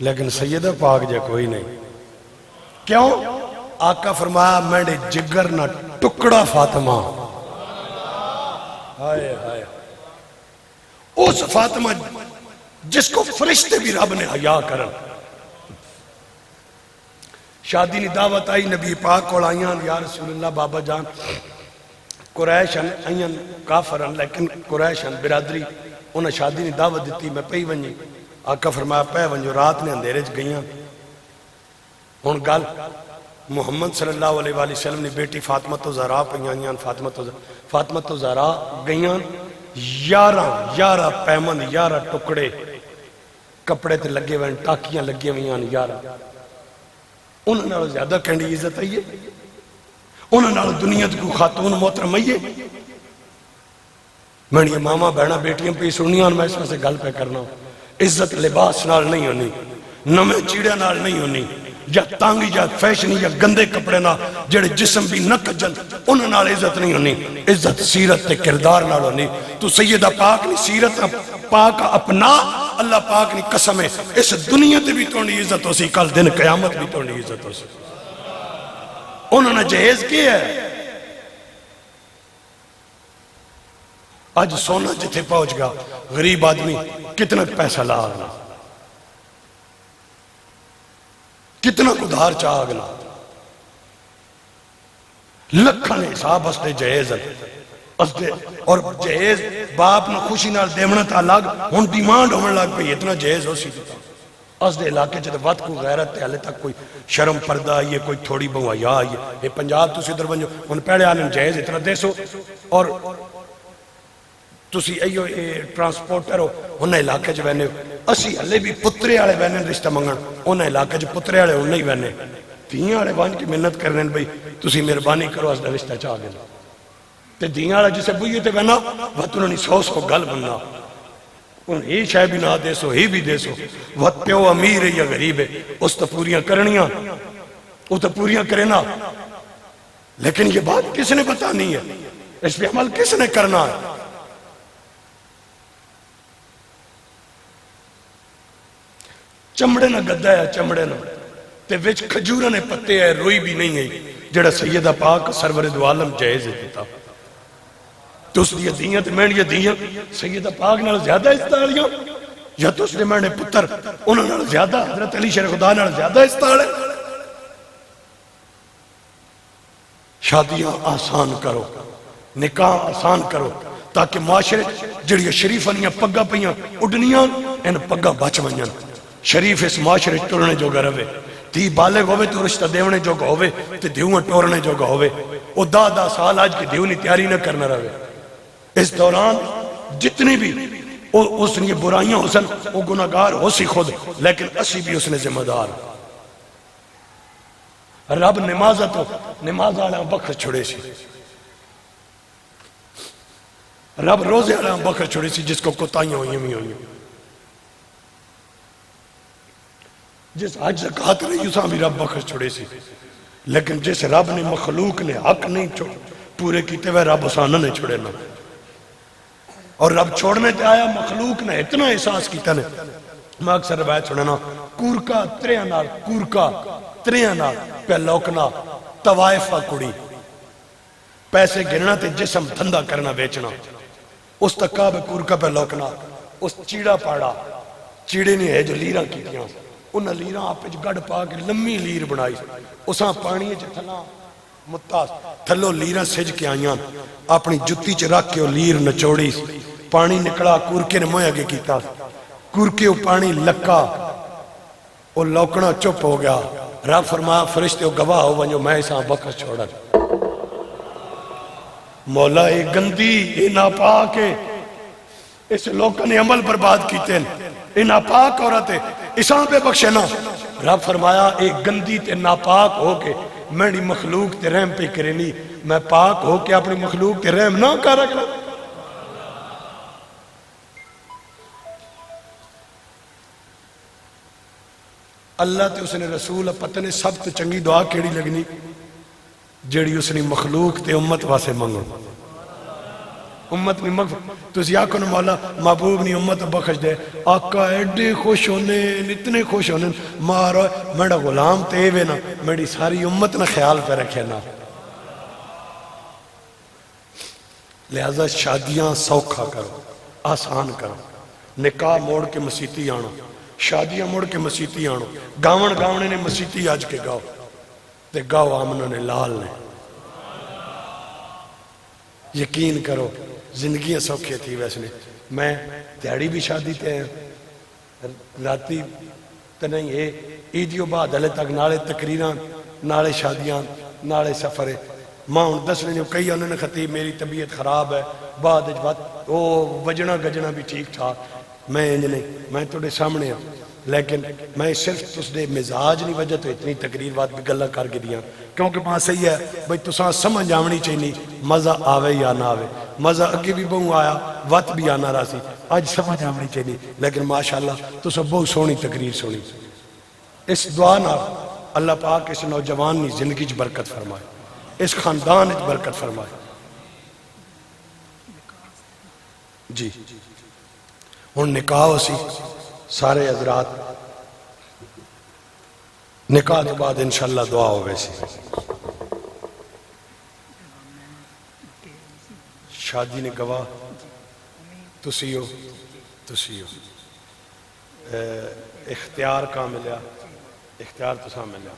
لیکن سیدہ پاک جا کوئی نہیں۔ کیوں؟ آقا فرمایا میرے جگر نہ ٹکڑا فاطمہ، ہائے ہائے، اس فاطمہ جس کو فرشتے بھی رب نے حیا کرن۔ شادی نے دعوت آئی نبی پاک کو آئیاں یا رسول اللہ بابا جان قریشن آئیاں کافرن لیکن قریشن برادری انہیں شادی نے دعوت دیتی میں پہی ونجی، آقا فرمایا پہ ونجو رات نے اندھیرے چ گئیاں۔ ہن گل محمد صلی اللہ علیہ وآلہ وسلم نے بیٹی فاطمہ تو زہرا پہیاں، فاطمہ تو زہرا گئیاں، 11 پیمن 11 ٹکڑے کپڑے تے لگے ہوئے ٹاکیاں لگے ہوئے 11، انہوں نے زیادہ کہنڈی عزت آئیے، انہوں نے دنیا کو خاتون محترم آئیے۔ میں نے یہ ماما بہنا بیٹیاں پہ سنیاں میں اس میں سے گل پہ کرنا ہوں، عزت لباس نال نہیں ہونی، نمے چیڑے نال نہیں ہونی، یا تانگی یا فیشنی یا گندے کپڑے نہ جڑے جسم بھی نہ کجن انہوں نال عزت نہیں ہونی، عزت سیرت تے کردار نال ہونی۔ تو سیدہ پاک نے سیرت پاک اپنا، اللہ پاک نے قسم ہے اس دنیا تے بھی توڑی عزت ہو سی، کل دن قیامت بھی توڑی عزت ہو سی۔ انہوں نے جہیز کیا ہے، آج سونا جتھے پہنچ گیا غریب آدمی کتنا پیسہ لا آگنا، کتنا کدھار چاہ آگنا، لکھن حساب استے جہیز استے، اور جہیز باپ نے خوشی نال دیونا تا لگ ہون ڈیمانڈ ہونے لگ پہ اتنا جہیز ہو سی دیتا اس دے علاقے چھتے وقت کو غیرت تے حالے تک کوئی شرم پردہ آئیے، کوئی تھوڑی بہو آیا آئیے، یہ پنجاب تو سی در بنجو ان پیڑے آلن جہیز اتنا دے سو، اور تسی ایو ٹرانسپورٹر ہو انہیں علاقے جو بہنے اسی ہلے بھی پترے آلے بہنے رشتہ منگن، انہیں علاقے جو پترے آلے انہیں بہنے دیاں آلے بہن کی منت کرنے بھئی تسی مہربانی کرو اس دا رشتہ چاہ گئے تے دیاں آلے جسے بھئیے تے بہنا وقت انہوں نے 100 گل بننا انہیں یہ شاید بھی نہ دے سو ہی بھی دے سو وہ پیو امیر ہے یا غریب ہے اس تو پوریاں کرنیاں وہ تو پوریاں کرنا لیکن یہ بات کس نے بتانی ہے اس پہ عمل کس نے کرنا ہے چمڑے نہ گدا ہے چمڑے نہ تے وچ کھجورہ نے پتے ہے روئی بھی نہیں ہے جڑا سیدہ پاک سرور دو عالم جائز دیتا تو اس لیے دیاں تے میں نے دیاں سیدہ پاک نال زیادہ استعالیاں یا تو اس نے میں نے پتر انہوں نال زیادہ حضرت علی شیر خدا نال زیادہ استعالے شادیاں آسان کرو نکاح آسان کرو تاکہ معاشرے جڑی شریفانیاں پگا پیاں اڈنیاں ان پگا بچ ونجن شریف اس معاشرے ٹرنے جو گا رہے تی بالغ ہوئے تو رشتہ دیونے جو گا ہوئے تی دیونے ٹورنے جو گا ہوئے او دا سال آج کی دیونی تیاری نہ کرنا رہے اس دوران جتنی بھی اس نے برائیاں حسن وہ گناہگار ہو سی خود لیکن اسی بھی اس نے ذمہ دار رب نمازہ تو نماز آلہ بکر چھڑے سی رب روزے آلہ بکر چھڑے سی جس کو کتائیاں ہوئی جس حج زکاة رہی اساں بھی رب بخش چھوڑے سی لیکن جس رب نے مخلوق نے حق نہیں پورے کیتے ہوئے رب اسانہ نے چھوڑے نہ اور رب چھوڑنے تے آیا مخلوق نے اتنا احساس کیتا نے میں اکثر روایت سننا کورکا تریاں نال پہ لوکنا توائفہ کڑی پیسے گرنا تے جسم دھندہ کرنا بیچنا اس تکاب کورکا پہ لوکنا اس چیڑا پاڑا چیڑے نے ہے جو لیرہ کیتیاں انہاں لیرہ آپ پہ گڑ پا کے لمی لیر بنائی اساں پانی چ تھلا متاس تھلو لیرہ سج کے آئیاں اپنی جتی چ رکھ کے لیر نچوڑی پانی نکلا کورکے نے مویا کے کیتا کورکے پانی لکا وہ لوکنا چپ ہو گیا رب فرمایا فرشتے ہو گواہ ہو ونجو میں اساں بکر چھوڑا مولا اے گندی اے ناپاک ہے اس لوگوں نے عمل برباد کیتے ہیں اے ناپاک عورت ہے اساں پہ بخشے نا رب فرمایا ایک گندی تے ناپاک ہو کے میری مخلوق تے رحم پہ کرنی میں پاک ہو کے اپنی مخلوق تے رحم نہ کر رکھنا اللہ تے اس نے رسول پتہ نے سب تو چنگی دعا کیڑی لگنی جیڑی اس نے مخلوق تے امت واسے منگو امت نہیں مغفر تو اسی آقا نے مولا محبوب نہیں امت بخش دے آقا ایڈے خوش ہونے اتنے خوش ہونے مارا میرا غلام تیوے نا میری ساری امت نہ خیال پہ رکھے نا لہذا شادیاں سوکھا کرو آسان کرو نکاح موڑ کے مسیتی آنو شادیاں موڑ کے مسیتی آنو گاونے نے مسیتی آج کے گاؤ تے گاؤ آمنہ نے لال نے یقین کرو زندگیاں سوکھے تھی ویسے میں دیاڑی بھی شادی تے ہیں راتی تے نہیں ہے عیدیوں بعد ہلے تک نالے تقریران نالے شادیاں نالے سفرے ماں ان دس نے کئی انہوں نے خطیب میری طبیعت خراب ہے بعد وجنا گجنا بھی ٹھیک ٹھاک میں میں توڑے سامنے ہوں لیکن میں صرف اس دے مزاج نہیں وجہ تو اتنی تقریر بات بھی گلہ کر کے دیا کیونکہ ماں صحیح ہے بھئی تو ساں سمجھ آمنی چاہیے مزہ آوے یا نہ آوے مزہ اگے بھی بہوں آیا وقت بھی آنا راسی آج سمجھ آمنی چاہیے لیکن ماشاءاللہ تو سب بہت سونی تقریر سونی اس دعا نہ اللہ پاک اس نوجوان نے زندگی چ برکت فرمائے اس خاندان چ برکت فرمائے جی ہن نکاح ہو سی سارے حضرات نکاح کے بعد انشاءاللہ دعا ہو ویسی شادی نے گواہ تسی ہو اختیار کہاں ملیا اختیار تو ساں ملیا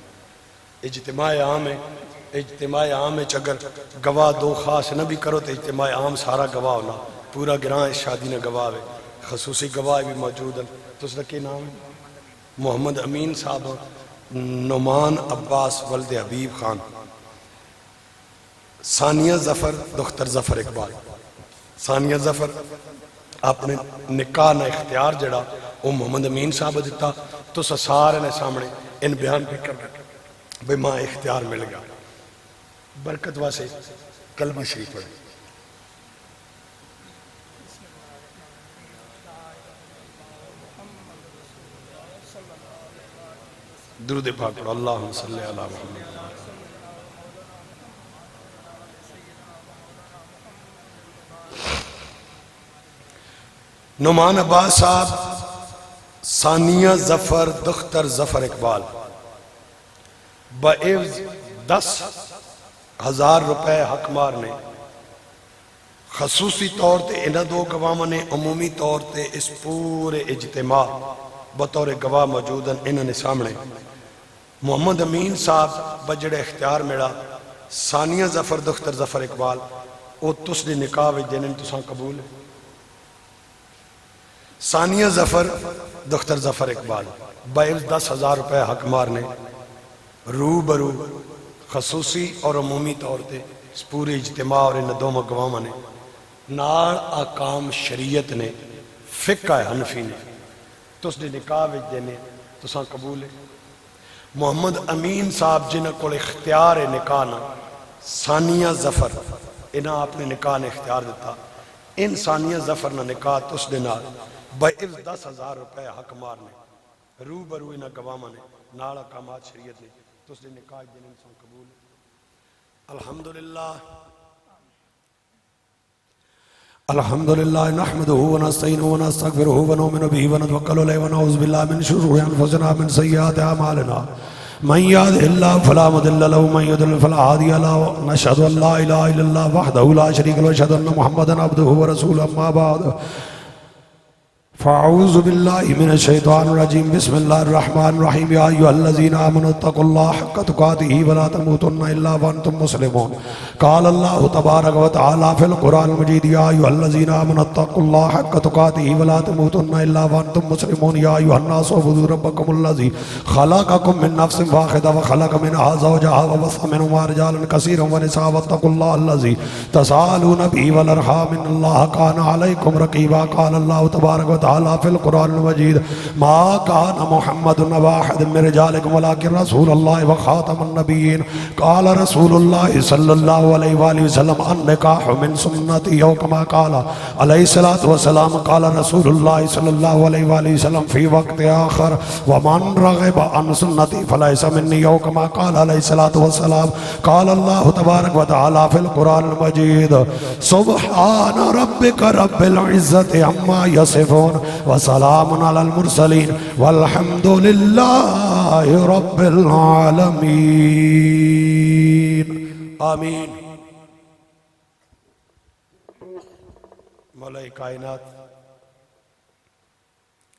اجتماع عام ہے اجتماع عام ہے اگر گواہ دو خاص نہ بھی کرو تو اجتماع عام سارا گواہ ہونا پورا گراں اس شادی نے گواہ ہے خصوصی گواہ بھی موجود ہیں تو اس کا کیا نام ہے محمد امین صاحب نعمان عباس ولد حبیب خان ثانیہ ظفر دختر ظفر اقبال ثانیہ ظفر اپنے نکاح نہ اختیار جڑا وہ محمد امین صاحب دیتا تو سارے نے سامنے ان بیان پہ کر رکھا بھئی ماں اختیار مل گیا برکت واسے کلمہ شریف پڑھے درود پاک پڑھو، اللہم صلی علی محمد۔ نعمان عباس صاحب، ثانیہ ظفر دختر ظفر اقبال، بعوض 10,000 روپے حق مارنے، خصوصی طور تے انہاں دو گواہ نے عمومی طور تے اس پورے اجتماع بطور گواہ موجود ہیں انہاں نے سامنے محمد امین صاحب بجڑے اختیار میڑا ثانیہ ظفر دختر ظفر اقبال او تس نے نکاح وچ جنن تساں قبول ہے۔ ثانیہ ظفر دختر ظفر اقبال بعوض 10,000 روپے حق مارنے روبرو خصوصی اور عمومی طور تے اس پورے اجتماع اور ان دو گواہ نے نال احکام شریعت نے فقہ حنفی نے تس نے نکاح وچ دینے تساں قبول ہے۔ محمد امین صاحب جنہ کو اختیار نکاح نہ ثانیہ ظفر انہاں اپنے نکاح نے اختیار دیتا، ان ثانیہ ظفر نہ نکاح تس دے نال بعوض 10,000 روپے حق مارنے روبرو انہاں گواہ نے نال احکامات شریعت نے تس دے نکاح دینے تساں قبول ہے۔ الحمدللہ الحمدللہ نحمدہ ونستعینہ ونستغفرہ ونؤمن بہ ونتوکل علیہ ونعوذ باللہ من شرور انفسنا من سیئات اعمالنا من یهده اللہ فلا مضل له ومن یضلل فلا ہادی له نشهد ان لا الہ الا اللہ وحدہ لا شریک له ونشهد ان محمدا عبدہ ورسولہ اما بعد فاعوذ باللہ من الشیطان الرجیم بسم اللہ الرحمن الرحیم یا ایھا الذین آمنوا اتقوا اللہ حق تقاتہ ولا تموتن الا وانتم مسلمون قال اللہ تبارک و تعالی فی القرآن المجید یا ایھا الذین آمنوا اتقوا اللہ حق تقاتہ ولا تموتن الا وانتم مسلمون یا ایھا الناس اعبدوا ربکم الذی خلقکم من نفس واحدہ وخلق منها زوجها وبث منهما رجالا کثیرا ونساء واتقوا اللہ الذی تساءلون به والارحام ان اللہ کان علیکم رقیبا قال اللہ تبارک و تعالی فی القرآن المجید ما کان محمد واحد من رجالکم ولکن رسول اللہ وخاتم النبیین قال رسول اللہ صلی اللہ علیہ وآلہ وسلم النکاح من سنتی او کما قال علیہ السلام قال رسول اللہ صلی اللہ علیہ وآلہ وسلم فی وقت آخر ومن رغب عن سنتی فلیس منی او کما قال علیہ السلام قال اللہ تبارک و تعالی فی القرآن المجید سبحان ربک رب العزت عما یصفون وسلام علی المرسلین والحمد للہ رب العالمین آمین۔ مولا کائنات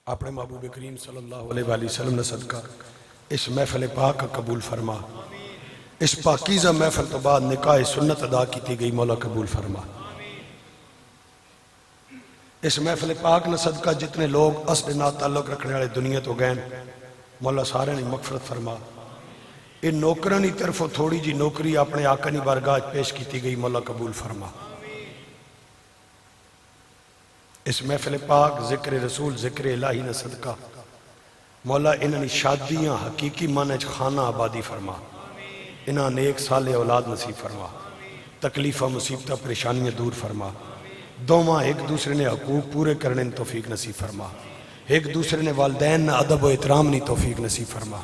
اپنے محبوب کریم صلی اللہ علیہ وآلہ وسلم نے صدقہ اس محفل پاک کا قبول فرما، اس پاکیزہ محفل تو بعد نکاح سنت ادا کی گئی مولا قبول فرما۔ اس محفل پاک نے صدقہ جتنے لوگ اصل نات تعلق رکھنے والے دنیا تو گئن مولا سارے نے مغفرت فرما۔ ان نوکرانی طرف تھوڑی جی نوکری اپنے آقانی بارگاہ پیش کی گئی مولا قبول فرما۔ اس محفل پاک ذکر رسول ذکر الہی نے صدقہ مولا انہاں شادیاں حقیقی معنی خانہ آبادی فرما، انہاں نیک صالح اولاد نصیب فرما، تکلیفہ مصیبتہ پریشانیاں دور فرما، دوماں ایک دوسرے نے حقوق پورے کرنے توفیق نصیب فرما، ایک دوسرے نے والدین نے ادب و احترام نی توفیق نصیب فرما۔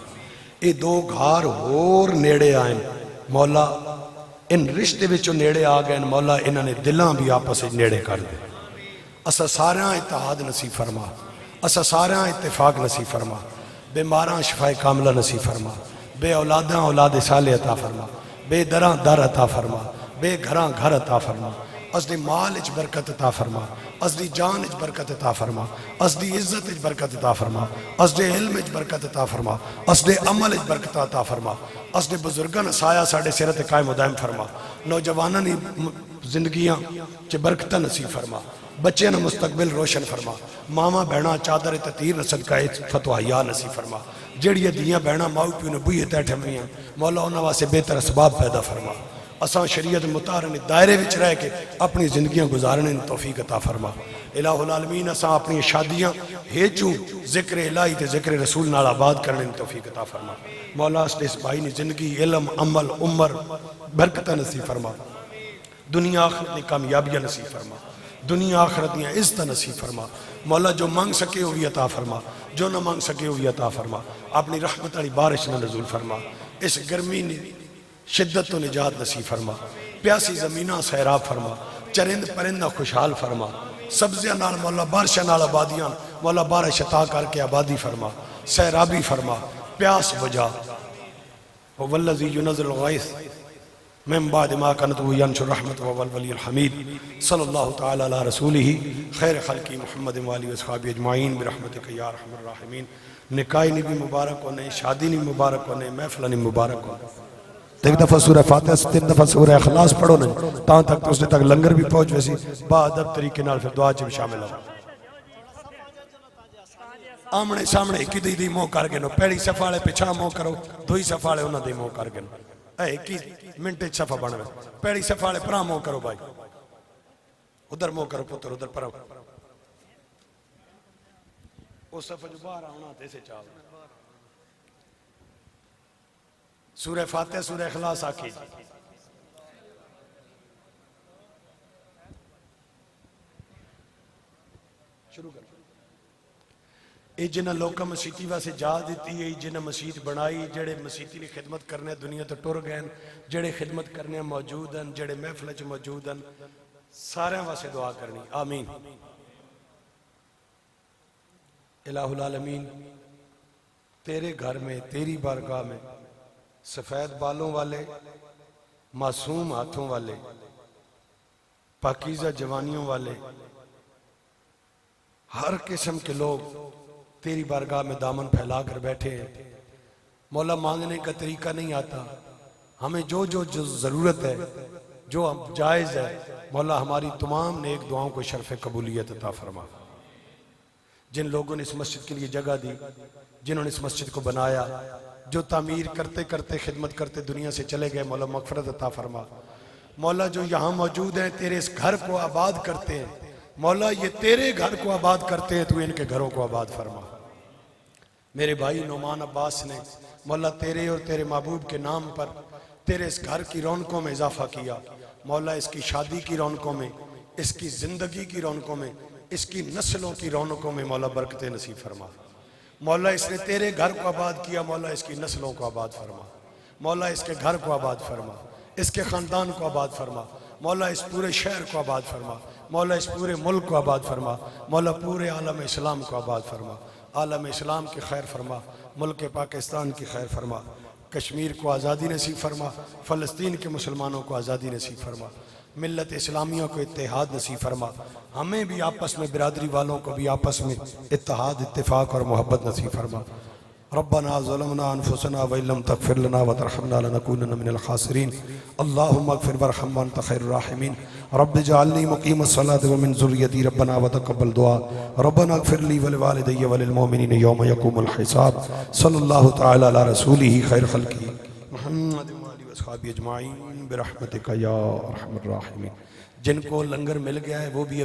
اے دو گھار اور نیڑے آئیں مولا، ان رشتے وچوں نیڑے آ گئے مولا، انہاں نے دلاں بھی آپس وچ نیڑے کر دے، اسا ساریاں اتحاد نصیب فرما، اسا ساریاں اتفاق نصیب فرما، بیماراں شفا کاملہ نصیب فرما، بے اولاداں اولاد صالح عطا فرما، بے دراں در عطا فرما، بے گھراں گھر عطا فرما، ازدی مال اچ برکت عطا فرما، ازدی جان اچ برکت عطا فرما، ازدی عزت اچ برکت عطا فرما، ازدی علم اچ برکت عطا فرما، ازدی عمل اچ برکت عطا فرما، ازدی بزرگان سایہ ساڑھے سیرت قائم و دائم فرما، نوجوانانی زندگیاں چے برکتہ نصیب فرما، بچے نہ مستقبل روشن فرما، ماما بہنا چادر تطہیر صدقہ فتوحیہ نصیب فرما، جڑی دیاں بہنا ماؤ پیو نے بوئے تیٹھے میاں مولا انہاں واسے بہتر اسباب پیدا فرما، اساں شریعت مطارن دائرے وچ رہ کے اپنی زندگیاں گزارنے توفیق عطا فرما۔ الہ العالمین اساں اپنی شادیاں ہیچوں ذکر الہی تے ذکر رسول نال آباد کرنے توفیق عطا فرما۔ مولا اس بھائی نے زندگی علم عمل عمر برکتہ نصیب فرما، دنیا آخرت نے کامیابیاں نصیب فرما، دنیا آخرت نے عزت نصیب فرما، مولا جو مانگ سکے وہ بھی عطا فرما، جو نہ مانگ سکے وہ بھی عطا فرما، اپنی رحمت والی بارش نہ نزول فرما، اس گرمی نے شدت و نجات نصیب فرما، پیاسی زمینہ سیراب فرما، چرند پرندہ خوشحال فرما، سبزیاں نال مولا بارشاں نال آبادیاں مولا بارش عطا کر کے آبادی فرما، سیرابی فرما، پیاس بجا، والذی ينزل الغیث من بعد ما قنطه ينشر رحمته وهو الولي الحميد صلی اللہ تعالی علی رسولہ خیر خلقی محمد والی واصحابہ اجمعین برحمتک یا ارحم الراحمین۔ نکاح نہیں بھی مبارک ہونے، شادی نہیں مبارک ہونے، محفل نہیں مبارک ہونے۔ ایک دفعہ سورہ فاتحہ 3 دفعہ سورہ اخلاص پڑھو نہیں تاں تک تو اس نے تک لنگر بھی پہنچ ویسی با ادب طریقے نال پھر دعا چ بھی شامل ہو۔ آمنے سامنے ایک دی دی منہ کر کے نو، پہلی صف والے پچھا منہ کرو، دوئی صف والے انہاں دی منہ کر کے نو، ایک ہی منٹ صفہ بن گئے، پہلی صف والے پرا منہ کرو بھائی، ادھر منہ کرو پتر، ادھر پرا، اس صفہ جو باہر آنا تے سے چاہو۔ سورہ فاتحہ سورہ اخلاص آکھی شروع کر۔ یہ جنہ لوکا مسیحی واسے جا دیتی ہے، جنہ مسیح بنائی، جڑے مسیحی نے خدمت کرنے دنیا تو ٹر گئے، جڑے خدمت کرنے موجود ہیں، جڑے محفل چ موجود ہیں، سارے واسے دعا کرنی آمین۔ الہ العالمین تیرے گھر میں، تیری بارگاہ میں سفید بالوں والے، معصوم ہاتھوں والے، پاکیزہ جوانیوں والے، ہر قسم کے لوگ تیری بارگاہ میں دامن پھیلا کر بیٹھے ہیں۔ مولا مانگنے کا طریقہ نہیں آتا، ہمیں جو ضرورت ہے، جو جائز ہے، مولا ہماری تمام نیک دعاؤں کو شرف قبولیت عطا فرما۔ جن لوگوں نے اس مسجد کے لیے جگہ دی، جنہوں نے اس مسجد کو بنایا، جو تعمیر کرتے کرتے خدمت کرتے دنیا سے چلے گئے، مولا مغفرت عطا فرما۔ مولا جو یہاں موجود ہیں تیرے اس گھر کو آباد کرتے ہیں، مولا یہ تیرے گھر کو آباد کرتے ہیں، تو ان کے گھروں کو آباد فرما۔ میرے بھائی نعمان عباس نے مولا تیرے اور تیرے محبوب کے نام پر تیرے اس گھر کی رونقوں میں اضافہ کیا، مولا اس کی شادی کی رونقوں میں، اس کی زندگی کی رونقوں میں، اس کی نسلوں کی رونقوں میں مولا برکتیں نصیب فرما۔ مولا اس نے تیرے گھر کو آباد کیا، مولا اس کی نسلوں کو آباد فرما، مولا اس کے گھر کو آباد فرما، اس کے خاندان کو آباد فرما، مولا اس پورے شہر کو آباد فرما، مولا اس پورے ملک کو آباد فرما، مولا پورے عالم اسلام کو آباد فرما، عالم اسلام کی خیر فرما، ملک پاکستان کی خیر فرما، کشمیر کو آزادی نصیب فرما، فلسطین کے مسلمانوں کو آزادی نصیب فرما، ملت اسلامیہ کو اتحاد نصیب فرما، ہمیں بھی آپس میں برادری والوں کو بھی آپس میں اتحاد اتفاق اور محبت نصیب فرما۔ ربنا ظلمنا انفسنا وإن لم تغفر لنا وترحمنا لنكونن من الخاسرين اللهم اغفر وارحم وانت خير الراحمين رب اجعلني مقيم الصلاة ومن ذريتي ربنا وتقبل دعاء ربنا اغفر لي ولوالدي وللمؤمنين يوم يقوم الحساب صلى الله تعالى على رسوله خير خلقه محمد وآله وصحبه اجمعين برحمتك يا ارحم الراحمين۔ جن کو لنگر مل گیا ہے وہ بھی